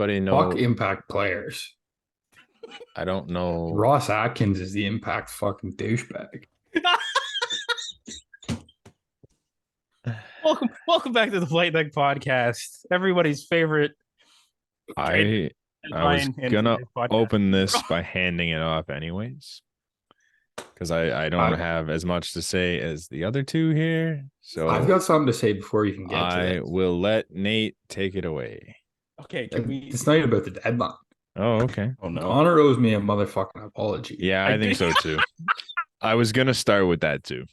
anybody know? Fuck impact players. I don't know. Ross Atkins is the impact fucking douchebag. Welcome back to the Flight Deck Podcast. Everybody's favorite trade I was line gonna podcast. open this by handing it off anyways, because I don't have as much to say as the other two here. So I've got something to say before you can get to I it. will let Nate take it away. Okay, can we? It's not even about the deadline. Oh, okay. Oh no, Connor owes me a motherfucking apology. Yeah, I think so too. I was gonna start with that too.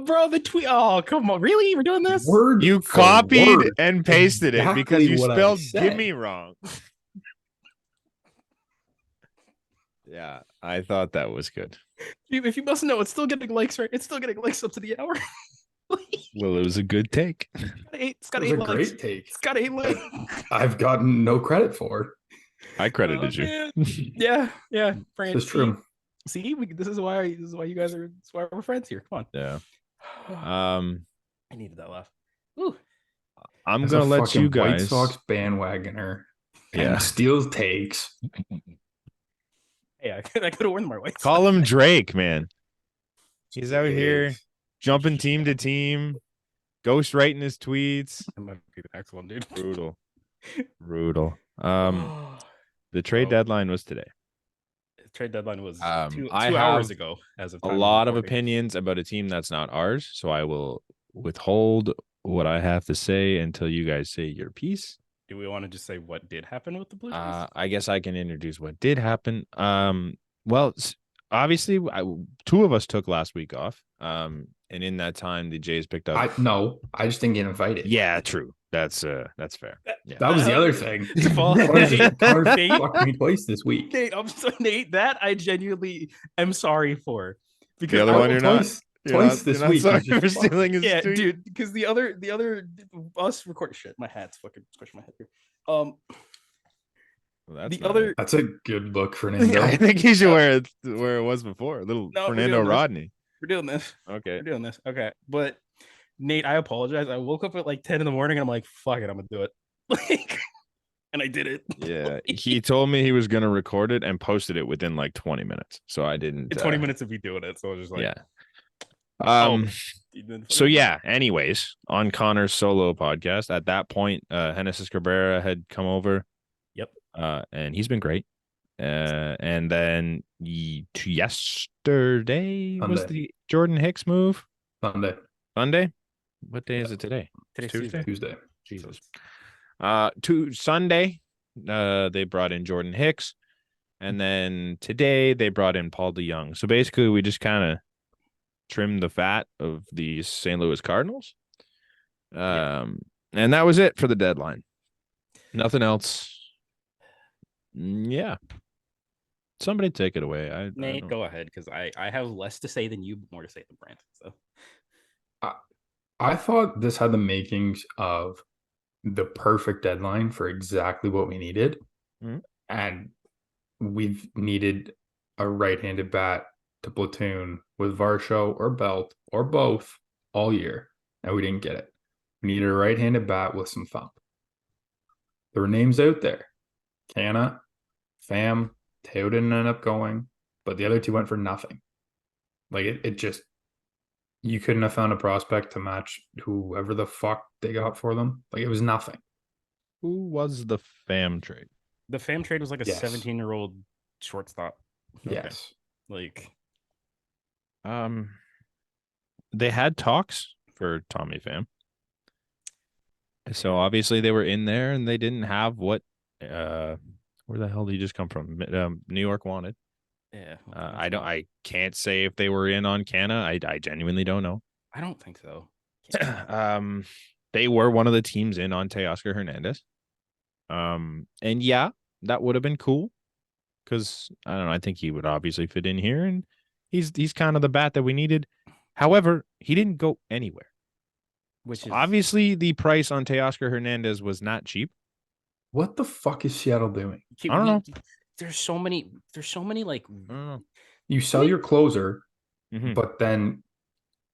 Bro, the tweet. Oh, come on, really? We're doing this? Word You for copied word. and pasted it because Exactly you what I spelled said. "give me" wrong. Yeah, I thought that was good. If you must know, it's still getting likes, right? It's still getting likes up to the hour. Well, it was a good take. It's got It was eight a likes. great take. It's got 8 likes. I've gotten no credit for. I credited you. Man. Yeah. Brand, This is true. See, this is why you guys are. This is why we're friends here. Come on. Yeah. I needed that laugh. Ooh. I'm As gonna a let fucking you White guys. Sox bandwagoner. Yeah. And steals takes. Hey, I could have worn my White Sox. Call him Drake, man. He's out He here is. jumping team to team, ghost writing his tweets. That might be the next one, dude. Brutal. The trade deadline was today. The trade deadline was two I hours have ago. As of A time lot of recording. opinions about a team that's not ours, so I will withhold what I have to say until you guys say your piece. Do we want to just say what did happen with the Blue Jays? I guess I can introduce what did happen. Well, obviously, two of us took last week off. And in that time, the Jays picked up. I just didn't get invited. Yeah, true. That's fair. Yeah. That was the other thing. Connor Nate, fucked me twice this week. Nate, I'm so Nate. That I genuinely am sorry for. Because The other one, you're not. Twice this week. Sorry is just for fucked. stealing his Yeah, tweet. dude. Because the other us record shit. My hat's fucking squishing my head here. Well, that's The not other it. That's a good look, Fernando. I think he should wear it where it was before. A little No, we're Fernando doing this. Rodney. we're doing this. Okay. We're doing this. Okay, but Nate, I apologize. I woke up at like 10 in the morning and I'm like, fuck it, I'm gonna do it. Like, and I did it. Yeah, he told me he was gonna record it and posted it within like 20 minutes. So I didn't. 20 minutes of me doing it. So I was just like, Yeah. oh. So yeah. Anyways, on Connor's solo podcast, at that point, Genesis Cabrera had come over. Yep. And he's been great. And then yesterday was the Jordan Hicks move. Sunday. What day is it today? Today's Tuesday. Jesus. Sunday, they brought in Jordan Hicks, and then today they brought in Paul DeYoung. So basically, we just kind of trimmed the fat of the St. Louis Cardinals. And that was it for the deadline. Nothing else. Yeah. Somebody take it away. Nate, go ahead, because I have less to say than you, but more to say than Brant. So I thought this had the makings of the perfect deadline for exactly what we needed. Mm-hmm. And we've needed a right-handed bat to platoon with Varsho or Belt or both all year, and we didn't get it. We needed a right-handed bat with some thump. There were names out there. Canna, Pham, Teo didn't end up going, but the other two went for nothing. Like it just, you couldn't have found a prospect to match whoever the fuck they got for them. Like it was nothing. Who was the Pham trade? the Pham trade was like a Yes. 17-year-old shortstop. Yes. Like, they had talks for Tommy Pham. So obviously they were in there and they didn't have what where the hell did he just come from? New York wanted. yeah. I can't say if they were in on Canna. I genuinely don't know. I don't think so. They were one of the teams in on Teoscar Hernandez. And yeah, that would have been cool. Because I don't know, I think he would obviously fit in here, and he's kind of the bat that we needed. However, he didn't go anywhere. Which is Obviously, the price on Teoscar Hernandez was not cheap. What the fuck is Seattle doing? I don't know. There's so many like I don't know. You sell your closer, Mhm. but then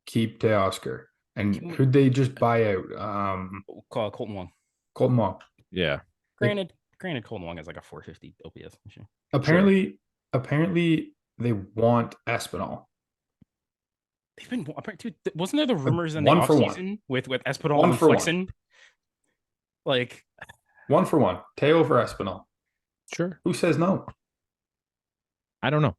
keep Teoscar. And Can we- who'd they just buy out? Colton Wong. Colton Wong. Yeah. Granted, Granted, Colton Wong has like a 450 OPS this year. Apparently, they want Espinal. They've been dude, wasn't there the rumors in the One for one. offseason with Espinal One and for one. Flexen? Like 1 for 1. Teo for Espinal. Sure. Who says no? I don't know.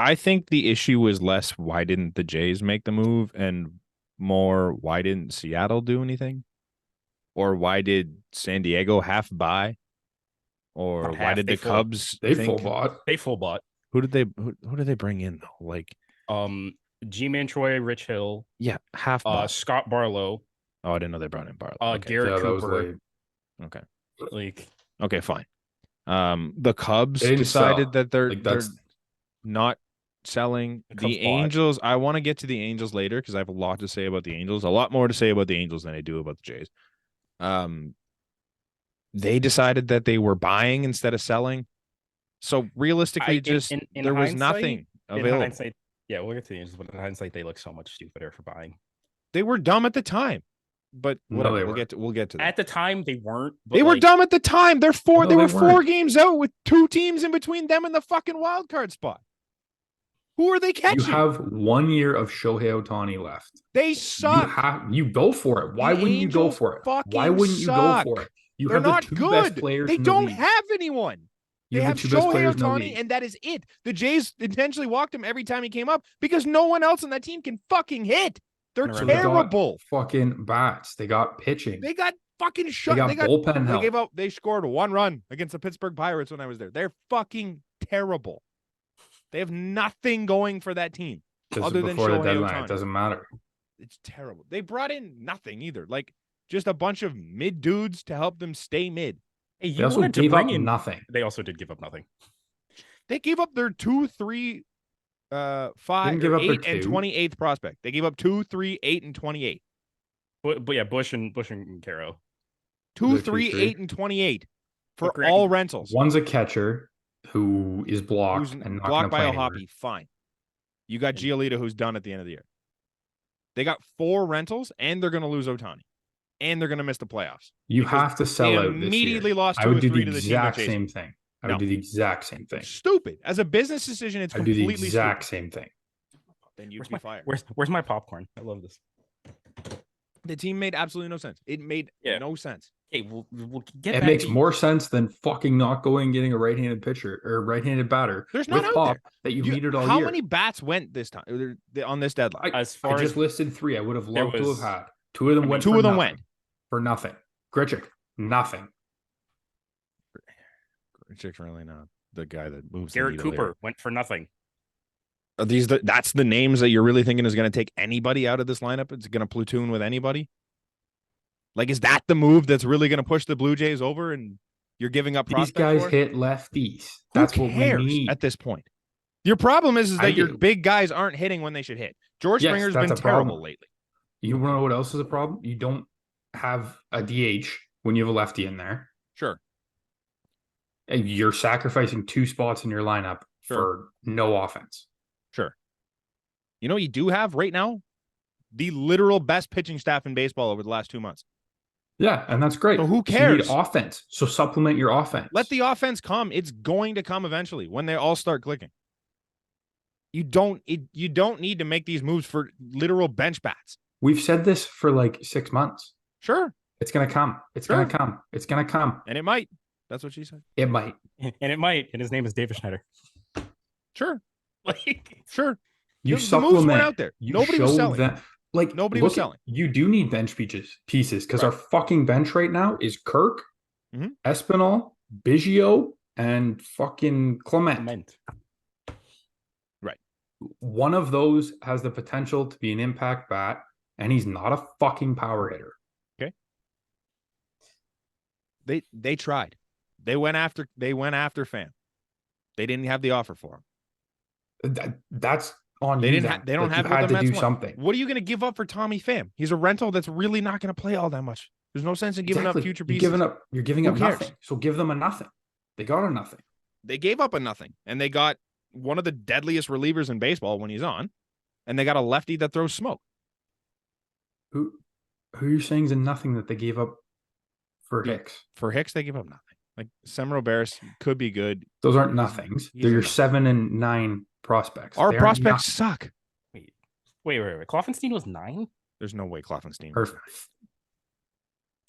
I think the issue was less why didn't the Jays make the move and more why didn't Seattle do anything? Or why did San Diego half buy? Or Not why half, did they the full- Cubs They think? full bought. They full bought. Who did they bring in though? Like G-Man Troy, Rich Hill, yeah, half bought. Scott Barlow, Oh, I didn't know they brought in Barlow. Okay. Garrett Yeah, that was Cooper. late. Okay. Like Okay, fine. The Cubs They didn't decided sell. that they're Like, that's not selling. The Cubs The bought. Angels, I want to get to the Angels later because I have a lot to say about the Angels. A lot more to say about the Angels than I do about the Jays. They decided that they were buying instead of selling. So realistically, there was nothing in available. hindsight, yeah, we'll get to the Angels, but in hindsight, they look so much stupider for buying. They were dumb at the time, but No, whatever. they we'll get to that. At the time, they weren't. But They were like, dumb at the time. They No, were they 4 weren't. games out with 2 teams in between them and the fucking wild card spot. Who are they catching? You have 1 year of Shohei Ohtani left. They suck. You go for it. Why The wouldn't you go Angels for it? Why fucking wouldn't you go suck. for it? You They're have the not 2 good. best players They in the don't league. have anyone. You They have the 2 best Shohei players in the Ohtani, league. and that is it. The Jays intentionally walked him every time he came up because no one else on that team can fucking hit. They're They got terrible. Fucking bats. They got pitching. They got fucking shut. They got bullpen help. They scored 1 run against the Pittsburgh Pirates when I was there. They're fucking terrible. They have nothing going for that team other than before the Shohei deadline. Ohtani. It doesn't matter. It's terrible. They brought in nothing either. Like just a bunch of mid dudes to help them stay mid. hey, They you also wanted to gave up bring in. nothing. They also did give up nothing. They gave up their 2, 3, 5, Didn't give up their 8, and 2. 28th prospect. They gave up 2, 3, 8, and 28. But yeah, Bush and Caro. 2, They're 3, 2, 8, and 28 for But all rentals. One's a catcher who is blocked Who's and not blocked by play a anymore. Hoppy. Fine. You got Giolito, who's done at the end of the year. They got 4 rentals, and they're going to lose Ohtani, and they're going to miss the playoffs. You because have to sell they out immediately this year. lost I 2 would or do 3 the to the team they're exact chasing. same thing. I No. would do the exact same thing. Stupid. As a business decision, it's I would do the completely exact stupid. same thing. Then you'd be fired. Where's my popcorn? I love this. The team made absolutely no sense. It made no sense. Hey, we'll get. It back makes to- more sense than fucking not going and getting a right-handed pitcher or right-handed batter There's none with out pop there. that you've needed all How year. many bats went this time on this deadline? As far I as just listed 3. I would have loved to was- have had. 2 of them went. Two for of them nothing. went. For nothing. Grichuk, nothing. Chick's really not the guy that moves. Garrett Cooper went for nothing. Are these that's the names that you're really thinking is going to take anybody out of this lineup? It's going to platoon with anybody? Like, is that the move that's really going to push the Blue Jays over and you're giving up These prospects guys for? hit lefties. Who That's what we cares need. at this point? Your problem is I that your do. big guys aren't hitting when they should hit. George Yes, Springer's that's been a problem. terrible lately. You want to know what else is a problem? You don't have a DH when you have a lefty in there. Sure. And you're sacrificing 2 spots in your lineup for no offense. Sure. You know what you do have right now? The literal best pitching staff in baseball over the last 2 months. Yeah, and that's great. So who You cares? need offense. So supplement your offense. Let the offense come. It's going to come eventually when they all start clicking. You don't need to make these moves for literal bench bats. We've said this for like 6 months. Sure. It's gonna come. It's Sure. gonna come. It's gonna come. And it might. That's what she said. It might. And it might. And his name is David Schneider. Sure. Like, Sure. You The moves supplement. weren't out there. You Nobody was show selling. them- Like Nobody was look at- selling. You do need bench pieces because our Right. fucking bench right now is Kirk, Mhm. Espinal, Biggio, and fucking Clement. meant. One of those has the potential to be an impact bat, and he's not a fucking power hitter. They tried. They went after Pham. They didn't have the offer for him. That's on They you. didn't. then. They don't Like, have you what had the to Mets do want. something. What are you going to give up for Tommy Pham? He's a rental that's really not going to play all that much. There's no sense in giving up future pieces. You're giving Who up cares? nothing. So give them a nothing. They got a nothing. They gave up a nothing, and they got one of the deadliest relievers in baseball when he's on, and they got a lefty that throws smoke. Who are you saying is a nothing that they gave up For Hicks. For Hicks, they give up nothing. Like Semro Barris could be good. Those aren't nothings. he's They're a your nothing. 7 and 9 prospects. Our They aren't prospects nothing. suck. Wait. Kloffenstein was 9? There's no way Kloffenstein. Perfect.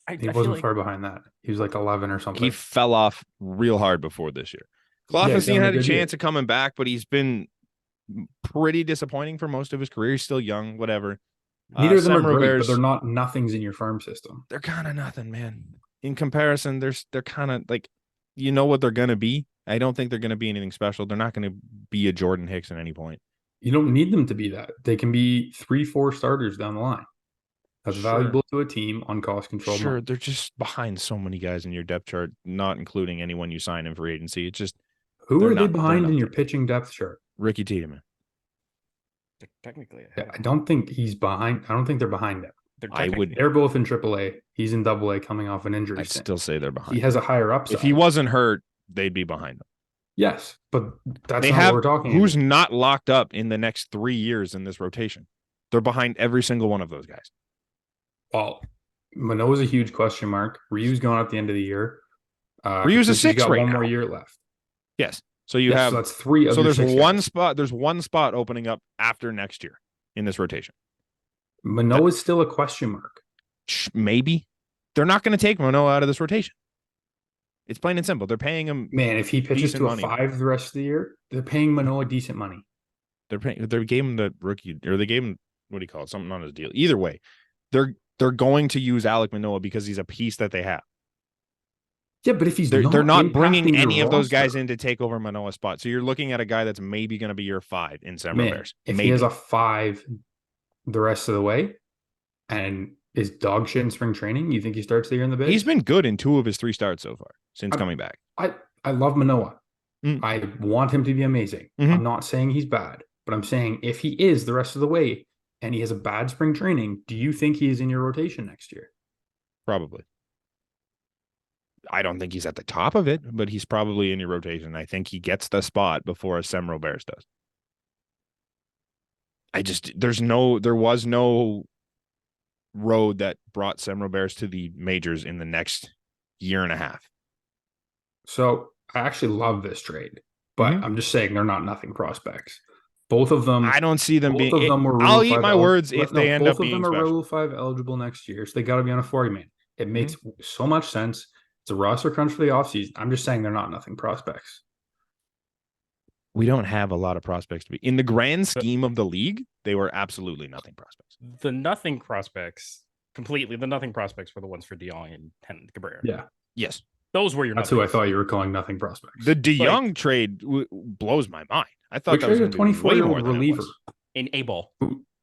I He feel wasn't like far behind that. He was like 11 or something. He fell off real hard before this year. Yeah, he's Kloffenstein having a had a good chance year. of coming back, but he's been pretty disappointing for most of his career. He's still young, whatever. Neither of them are Semro great, Bears, but they're not nothings in your farm system. they're kind of nothing, man. In comparison, they're kind of like, you know what they're gonna be. I don't think they're gonna be anything special. They're not gonna be a Jordan Hicks at any point. You don't need them to be that. They can be 3-4 starters down the line. That's Sure. valuable to a team on cost control. Sure, money. they're just behind so many guys in your depth chart, not including anyone you sign in free agency. It's just Who they're are they not- they're behind in your nothing. pitching depth chart? Ricky Tiedemann. they're technically ahead Yeah, of I him. don't think he's behind. I don't think they're behind him. They're I would- technically- They're both in AAA. He's in AA coming off an injury. I'd stint. still say they're behind. He has a higher upside. If he wasn't hurt, they'd be behind them. Yes, but that's They not have what we're talking who's about. not locked up in the next 3 years in this rotation. They're behind every single one of those guys. Well, Manoa's a huge question mark. Ryu's going at the end of the year. Ryu's a Kikuchi's 6 got right one more now. year left. Yes. So you Yes, have so that's 3 of so your there's 6 one guys. spot. There's one spot opening up after next year in this rotation. Manoa's still a question mark. Maybe they're not going to take Manoa out of this rotation. It's plain and simple. They're paying him. Man, if he pitches Decent to a money. 5 the rest of the year, they're paying Manoa decent money. They gave him the rookie, or they gave him, what do you call it, something on his deal. Either way, they're going to use Alek Manoa because he's a piece that they have. Yeah, but if he's They're not bringing impacting your any of those guys roster- in to take over Manoa's spot. So you're looking at a guy that's maybe going to be your 5 in Semro Man, Bears. if Maybe. he has a 5 the rest of the way and is dog shit in spring training, you think he starts the year in the base? He's been good in 2 of his 3 starts so far since I'm- coming back. I love Manoa. Mm. I want him to be amazing. Mhm. I'm not saying he's bad, but I'm saying if he is the rest of the way and he has a bad spring training, do you think he is in your rotation next year? Probably. I don't think he's at the top of it, but he's probably in your rotation. I think he gets the spot before a Semro Bears does. There was no road that brought Semro Bears to the majors in the next year and a half. So I actually love this trade, but Mhm. I'm just saying they're not nothing prospects. Both of them. I don't see them both being. of them were I'll Rule eat 5 my words if they end both up of being them are special. Rule 5 eligible next year, so they got to be on a 40-man. It Mm-hmm. makes so much sense. It's a roster crunch for the offseason. I'm just saying they're not nothing prospects. We don't have a lot of prospects to be in the grand scheme of the league. They were absolutely nothing prospects. the nothing prospects completely. The nothing prospects were the ones for DeYoung and Cabrera. Yeah, Yes, Those were your. that's who I nothings. thought you were calling nothing prospects. the DeYoung trade blows my mind. I thought We that was traded going a to be way 24-year-old more than it reliever. was. In A ball.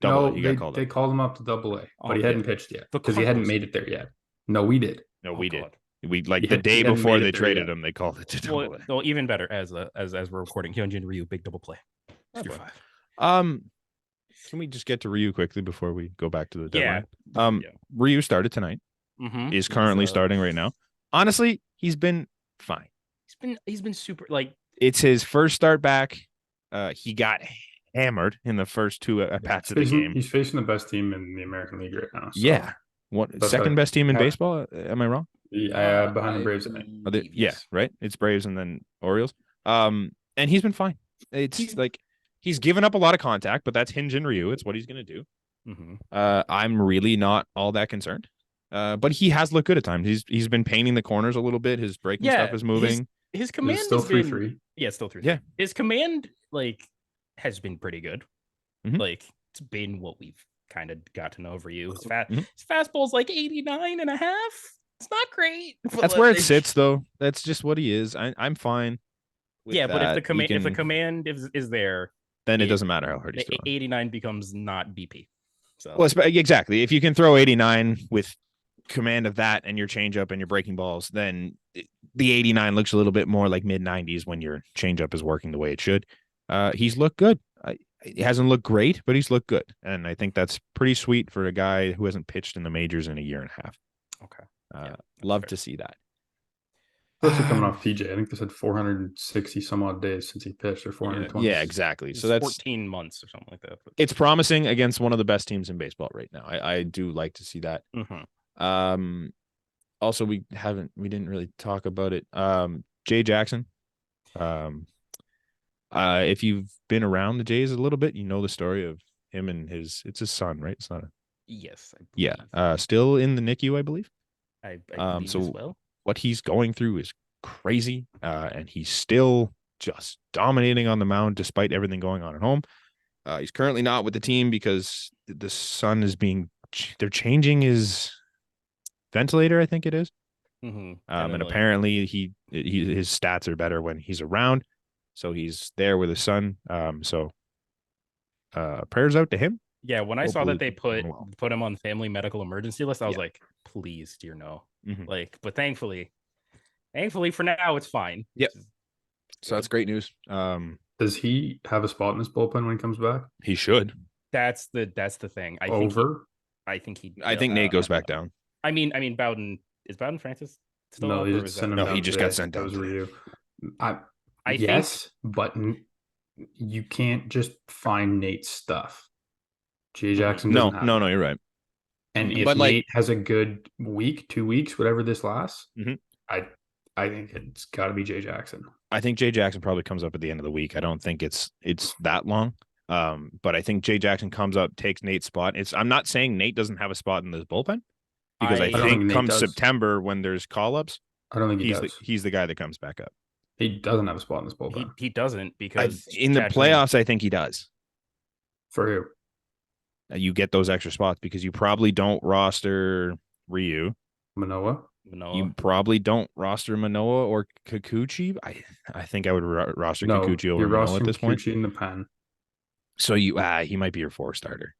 Double A, No, he got called they up. called him up to AA, but Oh, he hadn't yeah. pitched yet The because he hadn't Cardinals. made it there yet. No, we did. No, Oh, we did. God. We like He the had- day he hadn't before made it they there traded yet. him, they called it to double Well, no, even better as we're recording. Hyun-Jin Ryu, big double play. Oh, Through boy. 5. A. Can we just get to Ryu quickly before we go back to the Yeah. deadline? Yeah. Ryu started tonight. Mm-hmm. Is currently starting right now. Honestly, he's been fine. He's been super like It's his first start back. He got hammered in the first 2 at bats of the game. He's facing the best team in the American League right now. So Yeah. What That's second right. best team in Yeah. baseball? Am I wrong? behind the Braves, I think. Are they, yeah, right. It's Braves and then Orioles. And he's been fine. He's given up a lot of contact, but that's Hyun-Jin Ryu. It's what he's gonna do. Mm-hmm. I'm really not all that concerned. But he has looked good at times. He's been painting the corners a little bit. His breaking Yeah, stuff is moving. His Is command it still has been 3-3? yeah, still 3. Yeah. His command has been pretty good. Mhm. It's been what we've kind of got to know over you. His Mhm. his fastball's like 89 and a half. It's not great. but, That's where it like, sits, though. That's just what he is. I'm fine. with Yeah, but if that. the command He if the can- command is there, then it it- doesn't matter how hard he's the throwing. 89 becomes not BP. So Well, exactly. If you can throw 89 with command of that and your changeup and your breaking balls, then the 89 looks a little bit more like mid 90s when your changeup is working the way it should. He's looked good. He hasn't looked great, but he's looked good, and I think that's pretty sweet for a guy who hasn't pitched in the majors in a year and a half. okay. Love fair. to see that. Especially coming off PJ. I think they said 460 some odd days since he pitched, or 420. Yeah, exactly. It's So that's 14 months or something like that. But, it's promising against one of the best teams in baseball right now. I do like to see that. Mhm. Also, we didn't really talk about it. Jay Jackson. If you've been around the Jays a little bit, you know the story of him and it's his son, right? It's not a, Yes, I yeah. believe. Still in the NICU, I believe. I believe as So well. what he's going through is crazy. And he's still just dominating on the mound despite everything going on at home. He's currently not with the team because the son is they're changing his ventilator, I think it is. And And then apparently his stats are better when he's around. So he's there with his son. So prayers out to him. yeah, when I saw Hopefully that they he's doing put him on the family medical emergency list, I was Yeah. like, please, dear no. Mhm. Like, but thankfully for now it's fine. Yep. Which is So that's great news. Does he have a spot in his bullpen when he comes back? He should. that's the thing. I think he I think Nate goes back down. I mean Bowden Francis still No, up, they or just is sent him No, down he just today. got sent That down was today. Ryu. I Yes, but you can't just find Nate's stuff. Jay Jackson doesn't have it. No, you're right. And if But, like- Nate has a good week, 2 weeks, whatever this lasts, Mhm. I think it's got to be Jay Jackson. I think Jay Jackson probably comes up at the end of the week. I don't think it's that long. But I think Jay Jackson comes up, takes Nate's spot. I'm not saying Nate doesn't have a spot in this bullpen because I don't think think Nate come does. September when there's call-ups, I don't think he does. he's the guy that comes back up. He doesn't have a spot in this bullpen. he doesn't because In the playoffs, I think he does. For who? You get those extra spots because you probably don't roster Ryu. Manoa? You probably don't roster Manoa or Kikuchi. I think I would roster Kikuchi over you're Manoa at rostering this point. Kikuchi in the pen. So he might be your 4 starter.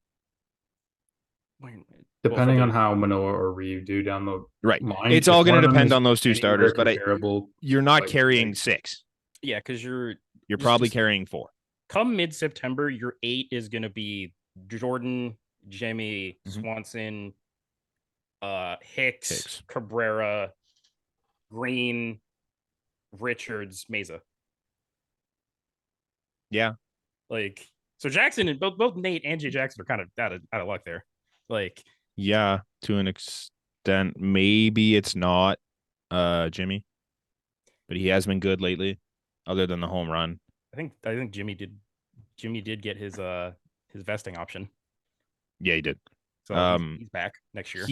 Depending on how Manoa or Ryu do down the Right. line. It's all going to depend on those 2 starters, but you're not like, carrying 6. Yeah, because you're probably carrying 4. Come mid-September, your 8 is going to be Jordan, Jimmy, Swanson, Hicks, Cabrera, Green, Richards, Mesa. Yeah. Like, so Jackson and both Nate and Jay Jackson are kind of out of luck there. Like, yeah, to an extent. Maybe it's not Jimmy, but he has been good lately, other than the home run. I think Jimmy did get his vesting option. Yeah, he did. So he's back next year.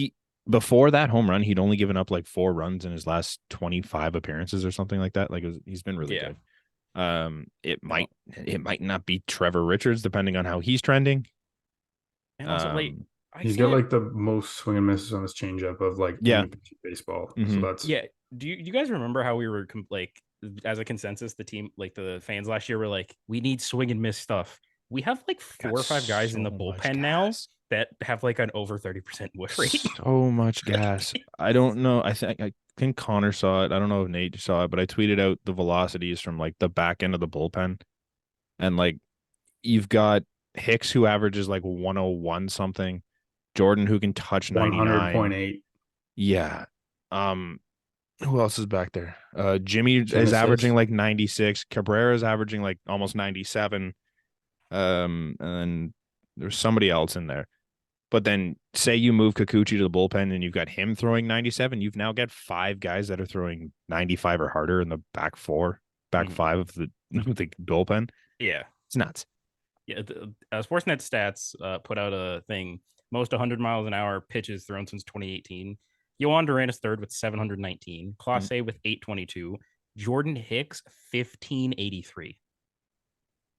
Before that home run, he'd only given up like 4 runs in his last 25 appearances or something like that. Like he's been really good. It might not be Trevor Richards depending on how he's trending. And also he's got like the most swing and misses on his changeup of like baseball. So that's Do you guys remember how we were like as a consensus, the team, like the fans last year, were like, we need swing and miss stuff. We have like 4 or 5 guys in the bullpen now that have like an over 30% whiff rate. So much gas. I don't know. I think Connor saw it. I don't know if Nate saw it, but I tweeted out the velocities from like the back end of the bullpen. And like you've got Hicks who averages like 101 something. Jordan who can touch 100.8. Yeah. Who else is back there? Jimmy is averaging like 96. Cabrera is averaging like almost 97. And then there's somebody else in there. But then say you move Kikuchi to the bullpen and you've got him throwing 97. You've now got 5 guys that are throwing 95 or harder in the back 5 of the bullpen. Yeah. It's nuts. Yeah. Sportsnet Stats put out a thing. Most 100 miles an hour pitches thrown since 2018. Yohan Duran is third with 719. Clase with 822. Jordan Hicks, 1583.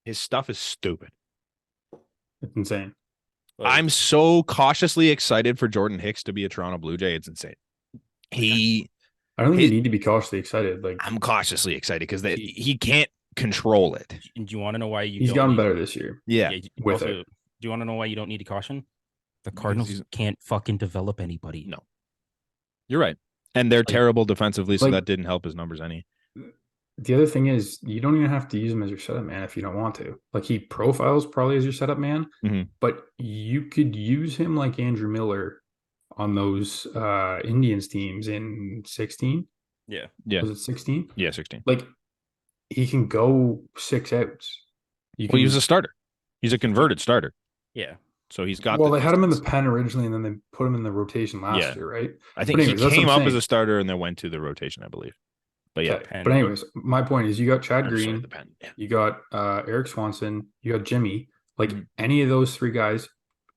His stuff is stupid. It's insane. I'm so cautiously excited for Jordan Hicks to be a Toronto Blue Jay. It's insane. I don't think you need to be cautiously excited. Like I'm cautiously excited because he can't control it. Do you want to know why he's gotten better this year? Yeah. Do you want to know why you don't need to caution? The Cardinals can't fucking develop anybody. No. You're right. And they're terrible defensively, so that didn't help his numbers any. The other thing is you don't even have to use him as your setup man if you don't want to. Like he profiles probably as your setup man, but you could use him like Andrew Miller on those Indians teams in 16. Yeah. Was it 16? Yeah, 16. Like he can go 6 outs. He's a starter. He's a converted starter. Yeah. So he's got. Well, they had him in the pen originally, and then they put him in the pen originally. So he's got. Well, they had him in the rotation and then they put him in the rotation last year, right? I think But anyways, he that's what came I'm up as saying. a starter and then went to the rotation, I believe. But yeah, Okay. But anyways, my point is, you got Chad I'm sorry, Green, the pen. Yeah. you got Eric Swanson, you got Jimmy. Like Mhm. any of those three guys,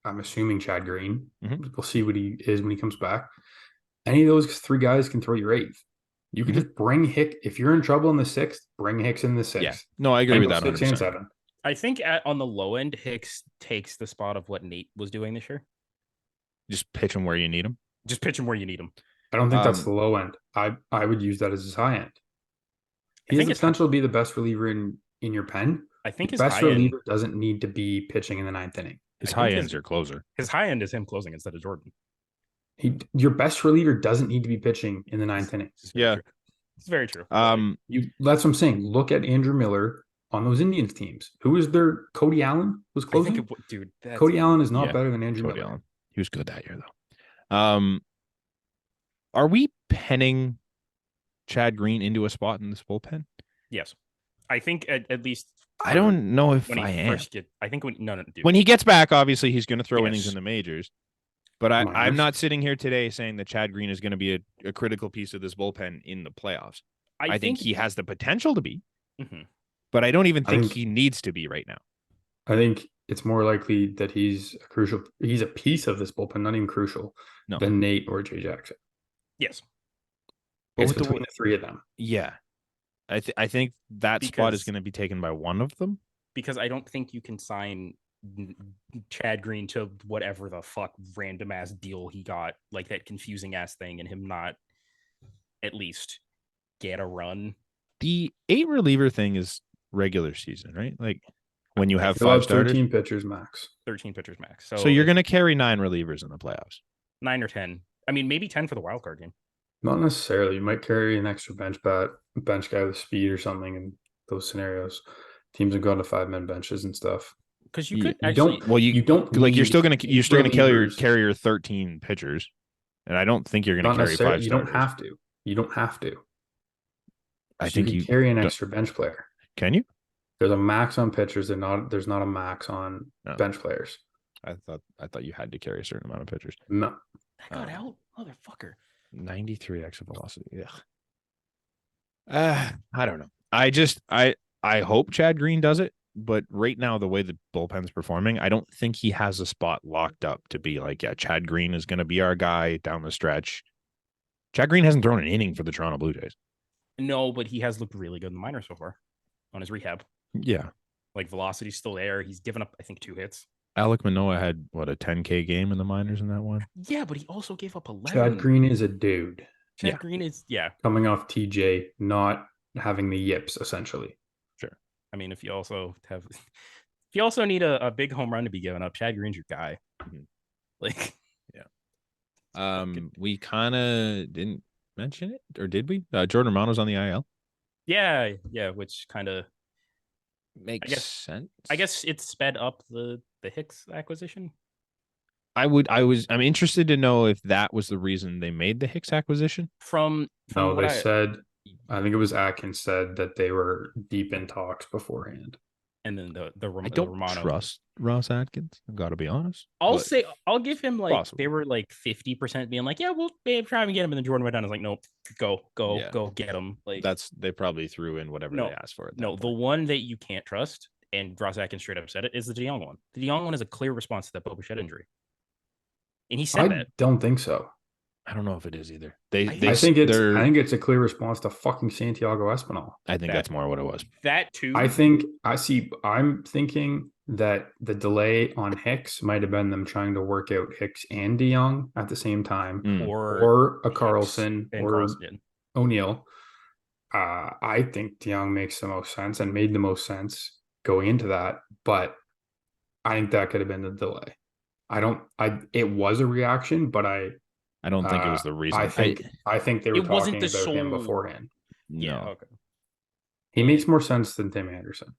I'm assuming Chad Green. Mhm. We'll see what he is when he comes back. Any of those three guys can throw your eighth. You can Mhm. just bring Hick if you're in trouble in the sixth. Bring Hicks in the sixth. Yeah. No, I agree with that. 6 and 100%. 7. I think on the low end, Hicks takes the spot of what Nate was doing this year. Just pitch him where you need him. Just pitch him where you need him. I don't think that's the low end. I would use that as his high end. He has the potential to be the best reliever in your pen. I think his his best high reliever end, doesn't need to be pitching in the ninth inning. His high end's your closer. His high end is him closing instead of Jordan. Your best reliever doesn't need to be pitching in the ninth inning. Yeah, it's very true. That's what I'm saying. Look at Andrew Miller on those Indians teams. Who was their Cody Allen was closing? Dude, Cody Allen is not better than Andrew Miller. Allen. He was good that year though. Are we penning Chad Green into a spot in this bullpen? Yes, I think at least. I don't know if I am. I think dude. When he gets back, obviously he's going to throw innings in the majors. But I'm not sitting here today saying that Chad Green is going to be a critical piece of this bullpen in the playoffs. I think he has the potential to be, but I don't even think he needs to be right now. I think it's more likely that he's a piece of this bullpen, not even crucial, than Nate or Jay Jackson. Yes. But it's between the three of them. Yeah. I think that spot is going to be taken by one of them. Because I don't think you can sign Chad Green to whatever the fuck random ass deal he got, like that confusing ass thing, and him not at least get a run. The 8 reliever thing is regular season, right? Like when you have 5 starters, 13 pitchers max. 13 pitchers max. So you're going to carry 9 relievers in the playoffs. 9 or 10. I mean, maybe 10 for the wild card game. Not necessarily. You might carry an extra bench guy with speed or something in those scenarios. Teams have gone to 5-man benches and stuff. Because you could you don't like you're still gonna carry your 13 pitchers, and I don't think you're gonna carry 5 starters. You don't have to. You don't have to. I think you carry an extra bench player. Can you? There's a max on pitchers. There's not a max on bench players. I thought you had to carry a certain amount of pitchers. No. That got out, motherfucker. 93 exit velocity. Yeah. I don't know. I hope Chad Green does it, but right now the way the bullpen's performing, I don't think he has a spot locked up to be like, yeah, Chad Green is going to be our guy down the stretch. Chad Green hasn't thrown an inning for the Toronto Blue Jays. No, but he has looked really good in the minors so far on his rehab. Yeah. Like velocity's still there. He's given up, I think, 2 hits. Alek Manoah had a 10K game in the minors in that one. Yeah, but he also gave up 11. Chad Green is a dude. Chad Green is coming off TJ, not having the yips essentially. Sure. I mean, if you also need a big home run to be given up, Chad Green's your guy. Like, yeah. We kind of didn't mention it, or did we? Jordan Romano's on the IL. Yeah, which kind of makes sense. I guess it sped up the Hicks acquisition. I'm interested to know if that was the reason they made the Hicks acquisition. They said, I think it was Atkins said that they were deep in talks beforehand. And then the I don't Romano. trust Ross Atkins. I've got to be honest. I'll give him like possible. They were like 50% being like, yeah, we'll try and get him, and then Jordan went down. I was like, nope, go get him. Like they probably threw in whatever they asked for. The one that you can't trust, and Ross Atkins straight up said it, is the DeYoung one. The DeYoung one is a clear response to that Bo Bichette injury, and he said that. I don't think so. I don't know if it is either. I think it's a clear response to fucking Santiago Espinal. I think that's more what it was. That too. I'm thinking that the delay on Hicks might have been them trying to work out Hicks and DeYoung at the same time, or a Carlson or O'Neill. I think DeYoung makes the most sense and made the most sense going into that, but I think that could have been the delay. It was a reaction, but I don't think it was the reason. I think they were talking about him beforehand. No. Yeah, okay. He makes more sense than Tim Anderson.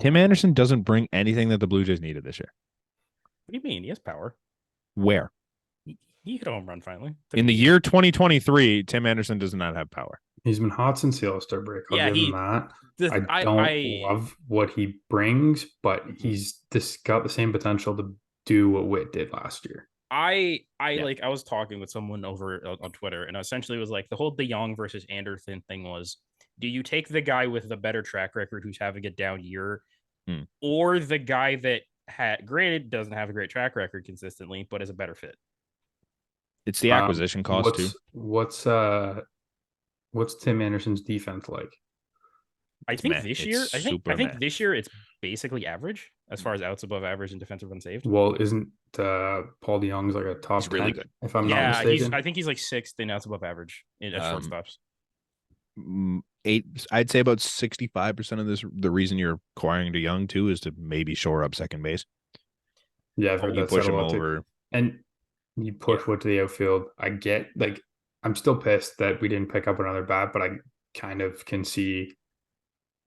Tim Anderson doesn't bring anything that the Blue Jays needed this year. What do you mean? He has power. Where? He hit a home run finally. In the year 2023, Tim Anderson does not have power. He's been hot since the All-Star break. I'll Yeah, give him that. I I don't love what he brings, but Mhm. he's just got the same potential to do what Witt did last year. I Yeah. like I was talking with someone over on Twitter, and essentially was like the whole De Jong versus Anderson thing was: do you take the guy with the better track record who's having a down year, or the guy that granted doesn't have a great track record consistently, but is a better fit? It's the acquisition cost too. What's Tim Anderson's defense like? I think this year, I think meh. this year it's basically average as far as outs above average and defensive unsaved. Well, isn't Paul DeYoung's like a top He's really 10, good. if I'm not Yeah, mistaken? I think he's like sixth in outs above average at shortstops. I'd say about 65% of the reason you're acquiring DeYoung too is to maybe shore up second base. Yeah, I've heard You that push said a him lot too. over. And you push Wood to the outfield. I get like I'm still pissed that we didn't pick up another bat, but I kind of can see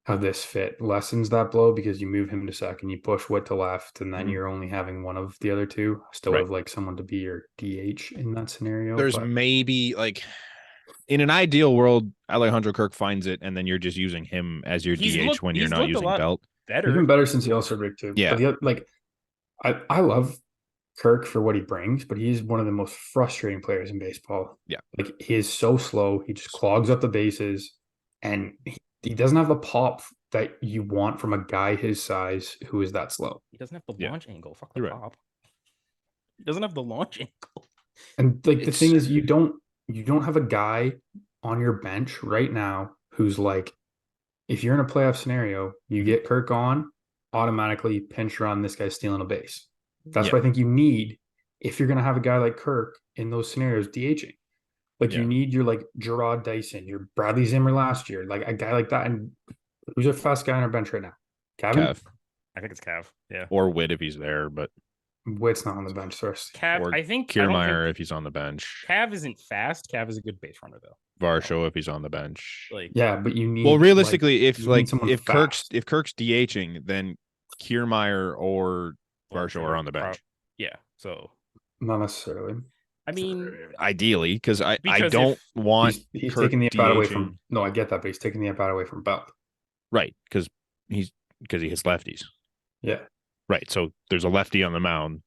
how this fit lessens that blow because you move him to second, you push Wood to left, and then Mhm. you're only having one of the other two. Still Right. have like someone to be your DH in that scenario. There's but maybe like in an ideal world, Alejandro Kirk finds it, and then you're just using him as your DH when you're not using Belt. he's been better since the All-Star break too. Yeah. But like I love Kirk for what he brings, but he's one of the most frustrating players in baseball. Yeah. Like he is so slow. He just clogs up the bases and he doesn't have the pop that you want from a guy his size who is that slow. He doesn't have the launch angle. Fuck the You're pop. He doesn't have the launch angle. And like the thing is you don't have a guy on your bench right now who's like, if you're in a playoff scenario, you get Kirk on, automatically pinch run, this guy's stealing a base. That's what I think you need if you're going to have a guy like Kirk in those scenarios DHing. Like you need your like Gerard Dyson, your Bradley Zimmer last year, like a guy like that. And who's a fast guy on our bench right now? Cav. I think it's Cav. Yeah. Or Witt if he's there, but Witt's not on the bench first. Cav, or I think Kiermaier if he's on the bench. Cav isn't fast. Cav is a good base runner though. Varsho if he's on the bench. Like yeah, but you need realistically, if Kirk's DHing, then Kiermaier or Varsho are on the bench. Yeah, so not necessarily. I mean, ideally, because I don't want he's Kirk taking the at-bat away from. DHing. No, I get that, but he's taking the at-bat away from Belt. Right, because he hits lefties. Yeah. Right, so there's a lefty on the mound.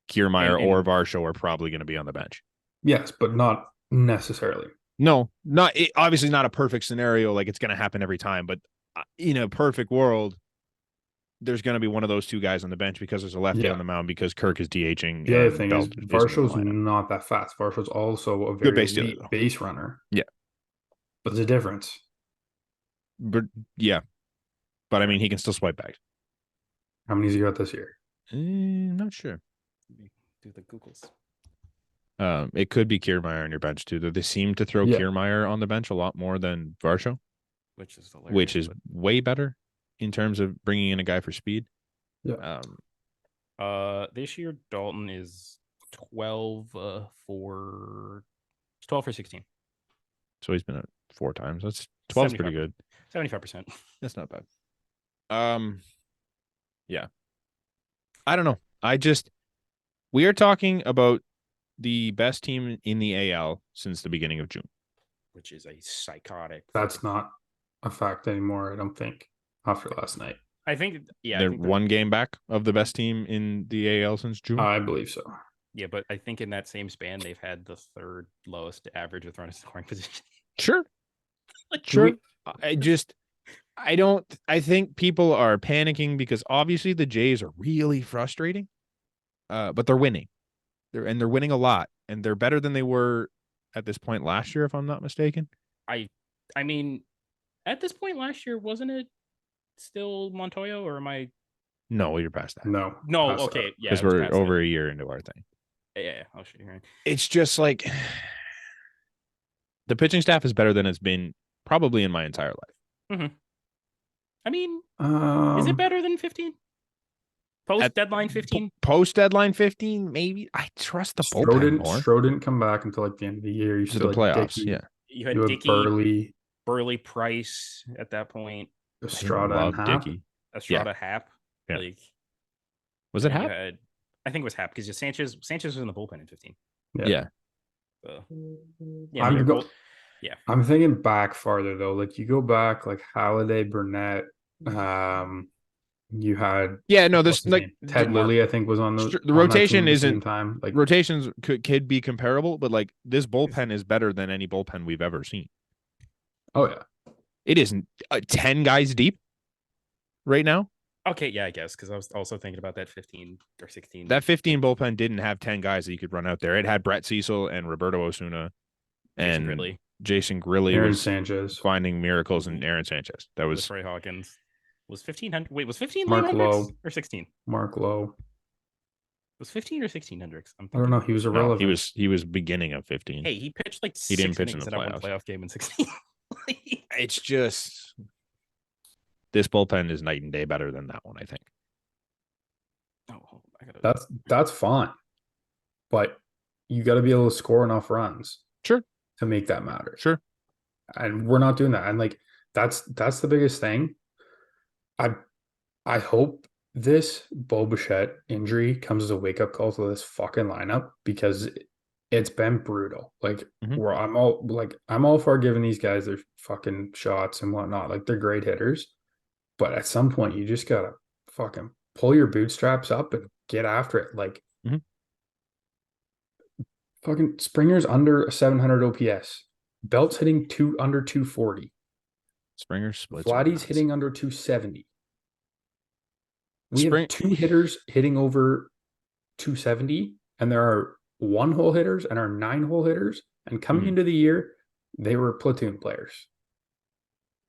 Kiermaier or Varsho are probably going to be on the bench. Yes, but not necessarily. No, obviously not a perfect scenario. Like it's going to happen every time, but in a perfect world, there's going to be one of those two guys on the bench because there's a lefty on the mound because Kirk is DHing. The other thing is Varsho's not that fast. Varsho's also a very good base runner. Yeah. But there's a difference. But yeah. But I mean, he can still swipe back. How many has he got this year? Not sure. Do the Googles. It could be Kiermaier on your bench too. They seem to throw Kiermaier on the bench a lot more than Varsho, which is way better in terms of bringing in a guy for speed. Yeah. This year Dalton is 12 for 16. So he's been at 4 times. That's 12's pretty good. 75%. That's not bad. Yeah. I don't know. We are talking about the best team in the AL since the beginning of June, which is a psychotic. That's not a fact anymore, I don't think, after last night. I think, they're one game back of the best team in the AL since June. I believe so. Yeah, but I think in that same span, they've had the third lowest average with runners in scoring position. Sure. Sure. I think people are panicking because obviously the Jays are really frustrating, but they're winning. They're winning a lot, and they're better than they were at this point last year, if I'm not mistaken. I mean, at this point last year, wasn't it still Montoya, or am I? No, you're past that. No. Okay. Yeah. Because we're over a year into our thing. Yeah. Oh, shit. Right. It's just like the pitching staff is better than it's been probably in my entire life. Mm-hmm. I mean, is it better than 15? Post-deadline 15? Post-deadline 15, maybe. I trust the bullpen more. Stroh didn't come back until like the end of the year. To the playoffs, Dickey. yeah. You had Dickey, Burley, Price at that point. Estrada and Happ. Estrada, Happ. Yeah. Was it Happ? I think it was Happ because Sanchez was in the bullpen in 15. Yeah. I'm Yeah. I'm thinking back farther though. Like you go back, like Halliday, Burnett. You had Yeah, no, what's this his name? Ted Lilly, I think, was on the on that team rotation at the same isn't time. Like, rotations could be comparable, but like this bullpen is better than any bullpen we've ever seen. oh yeah, It isn't 10 guys deep right now. Okay, yeah, I guess because I was also thinking about that 15 or 16. That 15 bullpen didn't have 10 guys that you could run out there. It had Brett Cecil and Roberto Osuna Jason and Gridley Jason Grilly Aaron was Sanchez, finding miracles in Aaron Sanchez. That with was Ray Hawkins. Was 1500? Wait, was 15 Liam Mark Hendricks Lowe, or 16? Mark Lowe. Was 15 or 16 Hendricks? I'm I don't thinking. know. He was no, irrelevant. he was beginning of 15. Hey, he pitched like He didn't 6 pitch in innings the in that one playoffs. playoff game in 16. It's just this bullpen is night and day better than that one, I think. Oh, I gotta. That's fine, but you got to be able to score enough runs, Sure, to make that matter. Sure. And we're not doing that. And like that's the biggest thing. I hope this Bo Bichette injury comes as a wake up call to this fucking lineup because it's been brutal. Like I'm all for giving these guys their fucking shots and whatnot. Like they're great hitters, but at some point you just gotta fucking pull your bootstraps up and get after it. Like fucking Springer's under a 700 OPS. Belt's hitting under 240. Springer splits. Vladdy's hitting under 270. We have 2 hitters hitting over 270, and there are 1-hole hitters and are 9-hole hitters. And coming into the year, they were platoon players.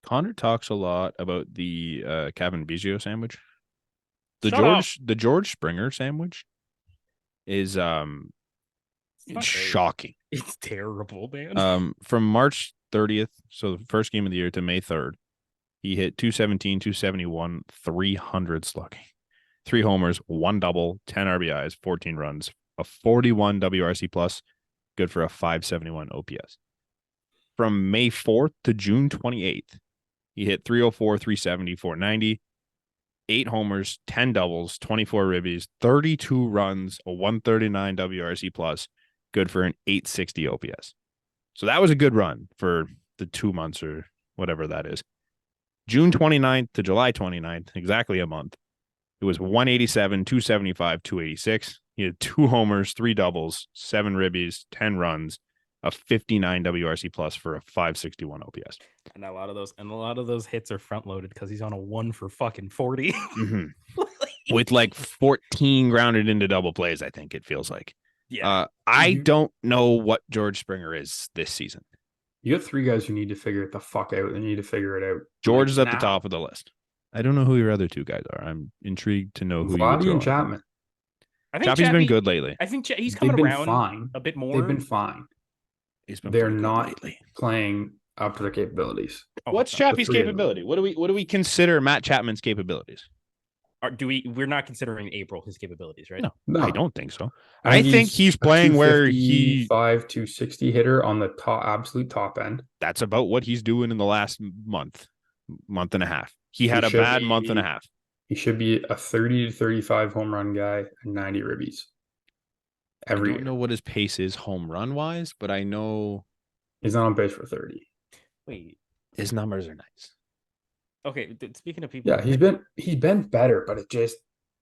Connor talks a lot about the Kevin Biggio sandwich. The George Springer sandwich is it's shocking. It's terrible, man. From March 30th, so the first game of the year, to May 3rd, he hit 217, 271, 300 slugging, 3 homers, 1 double, 10 RBIs, 14 runs, a 41 WRC plus, good for a 571 OPS. From May 4th to June 28th, he hit 304, 370, 490, 8 homers, 10 doubles, 24 ribbies, 32 runs, a 139 WRC plus, good for an 860 OPS. So that was a good run for the 2 months or whatever that is. June 29th to July 29th, exactly a month. It was 187, 275, 286. He had 2 homers, 3 doubles, 7 ribbies, 10 runs, a 59 WRC plus for a 561 OPS. And a lot of those hits are front loaded because he's on a 1 for fucking 40. With like 14 grounded into double plays, I think it feels like. Yeah. I don't know what George Springer is this season. You have 3 guys who need to figure it the fuck out. They need to figure it out. George is at the top of the list. I don't know who your other 2 guys are. I'm intrigued to know who you would throw and Chapman. I think Chappie's been good lately. I think he's coming around fine. a bit more. They've been fine. They're not playing up to their capabilities. What's Chappie's capability? What do we consider Matt Chapman's capabilities? We're not considering April his capabilities, right? No, I don't think so. I think he's playing where he 260 hitter on the absolute top end. That's about what he's doing in the last month and a half. He had a bad month and a half. He should be a 30 to 35 home run guy and 90 ribbies. I don't know what his pace is home run wise, but I know he's not on pace for 30. Wait, his numbers are nice. Okay, speaking of people, yeah, he's been better, but it just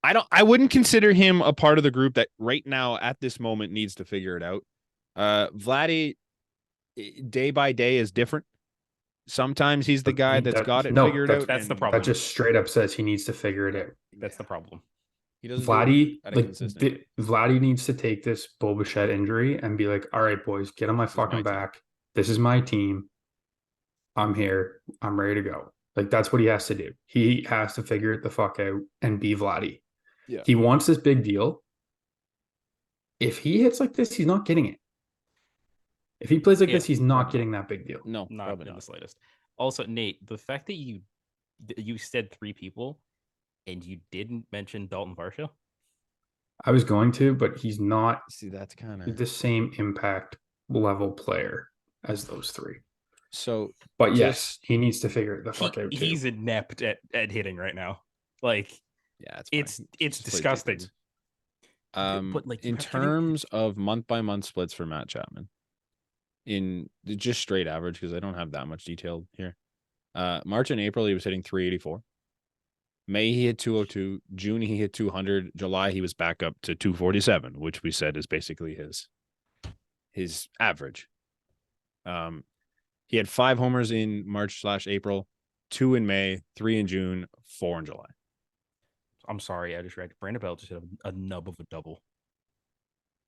I wouldn't consider him a part of the group that right now at this moment needs to figure it out. Vladdy, day by day is different. Sometimes he's the guy that's got it figured out. That's the problem. That just straight up says he needs to figure it out. That's the problem. He doesn't. Vladdy needs to take this Bo Bichette injury and be like, all right, boys, get on my fucking back. This is my team. I'm here. I'm ready to go. Like, that's what he has to do. He has to figure it the fuck out and be Vladdy. Yeah. He wants this big deal. If he hits like this, he's not getting it. If he plays like this, he's not getting that big deal. No, not in the slightest. Also, Nate, the fact that you said 3 people and you didn't mention Dalton Varsho. I was going to, but he's not. See, that's kind of the same impact level player as those 3. So, but yes, he needs to figure it the fuck out. He's inept at hitting right now. Like, yeah, it's disgusting. But like, in terms of month by month splits for Matt Chapman, in just straight average because I don't have that much detail here. March and April, he was hitting 384. May, he hit 202. June, he hit 200. July, he was back up to 247, which we said is basically his average. He had 5 homers in March/April, 2 in May, 3 in June, 4 in July. I'm sorry, I just read Brandon Belt just hit a nub of a double.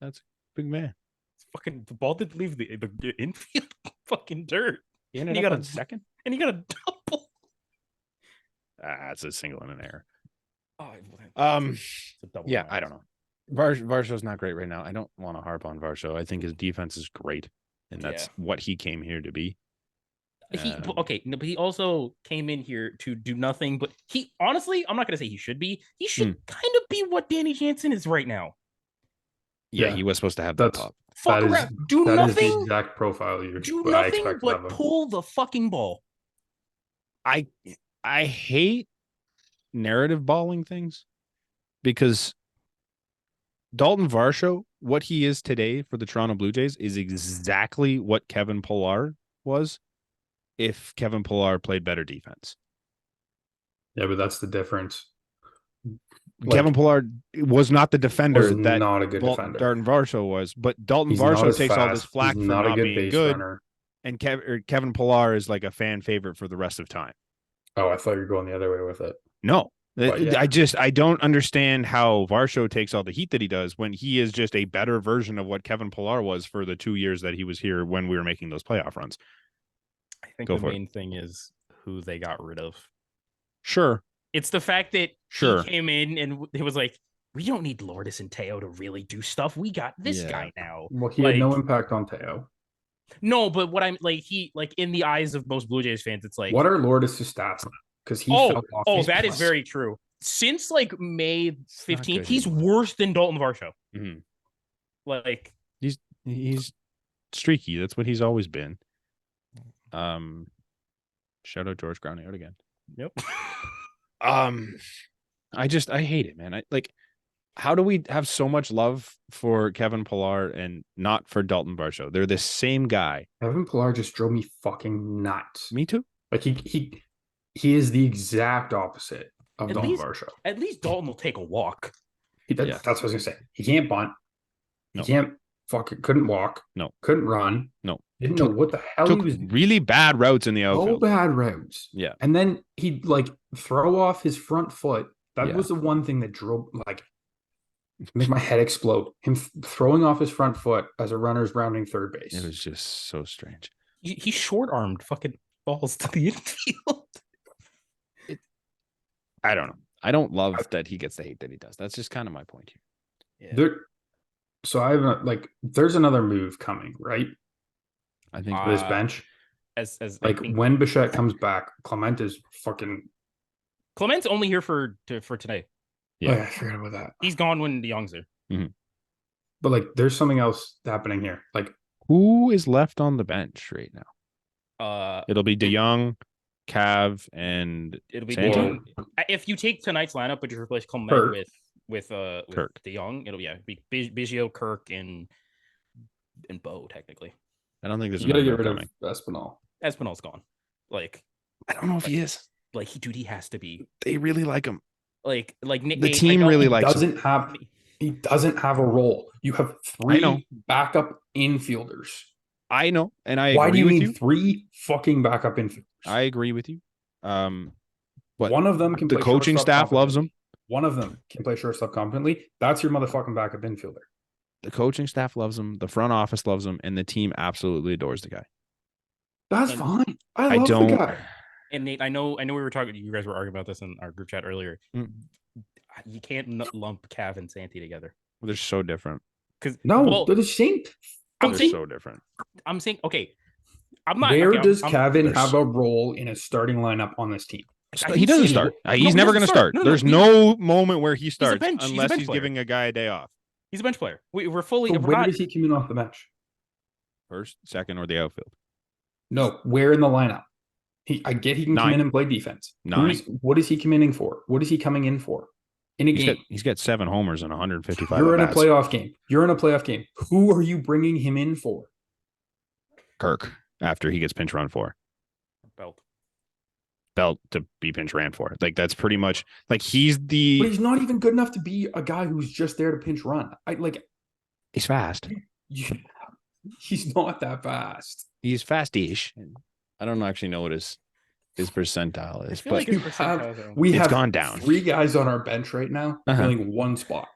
That's a big man. It's fucking the ball didn't leave the infield fucking dirt. He And ended he up got on a second. And he got a double. That's a single and an error. Oh, It's a double. Yeah, I don't know. Varsho's not great right now. I don't want to harp on Varsho. I think his defense is great, and that's what he came here to be. But he also came in here to do nothing. But he honestly, I'm not gonna say he should be. He should kind of be what Danny Jansen is right now. Yeah, he was supposed to have that pop. Fuck around, do that nothing. Is the exact profile you do nothing but pull the fucking ball. I hate narrative balling things because Dalton Varsho, what he is today for the Toronto Blue Jays, is exactly what Kevin Pillar was if Kevin Pillar played better defense. Yeah, but that's the difference. Kevin Pillar was not the defender that not a good defender. Dalton Varsho was, but Dalton Varsho takes all this flack for not being good. Runner. And Kevin Pillar is like a fan favorite for the rest of time. Oh, I thought you were going the other way with it. No, I don't understand how Varsho takes all the heat that he does when he is just a better version of what Kevin Pillar was for the 2 years that he was here when we were making those playoff runs. I think the main thing is who they got rid of. Sure. It's the fact that he came in and it was like, we don't need Lourdes and Teo to really do stuff. We got this guy now. Well, he had no impact on Teo. No, but what I'm like, in the eyes of most Blue Jays fans, it's like, what are Lourdes' stats now? Because he fell off. Oh, that is very true. Since like May 15th, he's worse than Dalton Varsho. Mm-hmm. Like he's streaky. That's what he's always been. Shout out George Ground out again. Yep. I hate it, man. How do we have so much love for Kevin Pillar and not for Dalton Varsho? They're the same guy. Kevin Pillar just drove me fucking nuts. Me too. Like he is the exact opposite of Dalton Varsho. At least Dalton will take a walk. That's what I was gonna say. He can't bunt. He can't couldn't walk. No. Couldn't run. No. Didn't know what the hell he was doing. Really bad routes in the outfield. Bad routes. Yeah. And then he'd like throw off his front foot. That was the one thing that drove make my head explode. Him throwing off his front foot as a runner's rounding third base. It was just so strange. He short-armed fucking balls to the infield. I don't know. I don't love that he gets the hate that he does. That's just kind of my point here. Yeah. So I have there's another move coming, right? I think this bench. As when Bichette comes back, Clement is fucking. Clement's only here for today. Yeah, I forgot about that. He's gone when DeYoung's there. Mm-hmm. But there's something else happening here. Who is left on the bench right now? It'll be DeYoung, Cav, and it'll be DeYoung. If you take tonight's lineup, but you replace Clement with Kirk. DeYoung, it'll be Biggio, Kirk, and Bo technically. I don't think there's. You gotta get rid of Espinal. Espinal's gone. I don't know if he is. He has to be. They really like him. The team really likes him. He doesn't have a role. You have 3 backup infielders. I know, and I Why agree do you with need 3 fucking backup infielders? I agree with you. But one of them can. The play coaching staff loves him. One of them can play shortstop competently. That's your motherfucking backup infielder. The coaching staff loves him. The front office loves him, and the team absolutely adores the guy. That's fine. I love the guy. And Nate, I know we were talking. You guys were arguing about this in our group chat earlier. You can't lump Cav and Santi together. They're so different. They're the same. They're so different. I'm saying, okay. I'm not. Where does Kevin have a role in a starting lineup on this team? He doesn't start. He's never going to start. There's no moment where he starts unless he's giving a guy a day off. He's a bench player. We're fully. So where does he come in off the bench? First, second, or the outfield? No, where in the lineup? I get he can come in and play defense. 9. What is he coming in for? What is he coming in for? In a game. He's got 7 homers and 155. You're in a playoff game. Who are you bringing him in for? Kirk after he gets pinch run for. Belt to be pinch ran for. Like that's pretty much like he's But the he's not even good enough to be a guy who's just there to pinch run. he's fast. He's not that fast. He's fast-ish. I don't actually know what his percentile I is, feel but like his percentile. We It's have gone down. 3 guys on our bench right now filling one spot.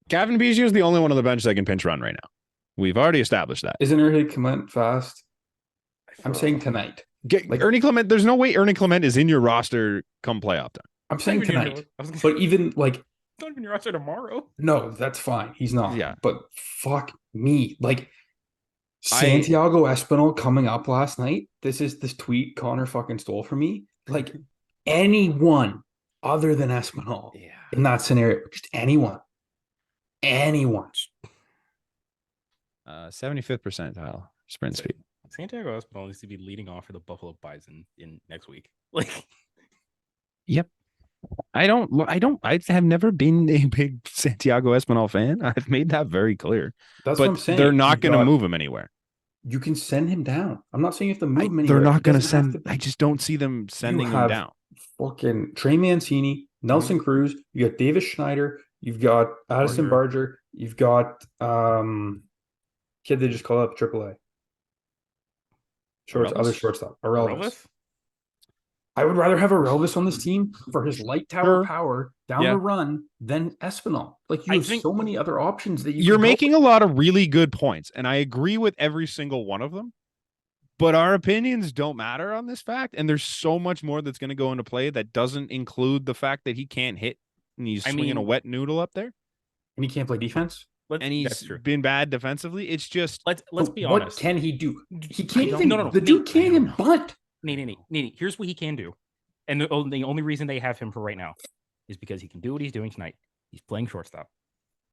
Gavin Bijou is the only one on the bench that can pinch run right now. We've already established that. Isn't Ernie Clement fast? I'm saying tonight. Ernie Clement, there's no way Ernie Clement is in your roster come playoff time. I'm saying Not even tonight. your- But even not even your roster tomorrow. no, that's fine. He's not. Yeah. But fuck me. Santiago Espinal coming up last night. This is this tweet Connor fucking stole from me. Anyone other than Espinal in that scenario. Just anyone. Anyone. 75th percentile sprint speed. Santiago Espinal needs to be leading off for the Buffalo Bison in next week. Yep. I have never been a big Santiago Espinal fan. I've made that very clear. That's but what I'm saying. they're not going to move him anywhere. You can send him down. I'm not saying you have to move him anywhere. They're not It going to doesn't have send. be- I just don't see them sending him have down. Fucking Trey Mancini, Nelson Cruz. You got Davis Schneider. You've got Addison Barger. You've got kid they just called up AAA. Other shortstop. Arelis. I would rather have Arelis on this team for his light tower power down the run than Espinal. You have so many other options that you're making a lot of really good points, and I agree with every single one of them. But our opinions don't matter on this fact, and there's so much more that's going to go into play that doesn't include the fact that he can't hit and he's swinging a wet noodle up there, and he can't play defense, and he's been bad defensively. It's just let's be honest. What can he do? He can't even. No. The dude can't even bunt. Nate, here's what he can do. And the only reason they have him for right now is because he can do what he's doing tonight. He's playing shortstop.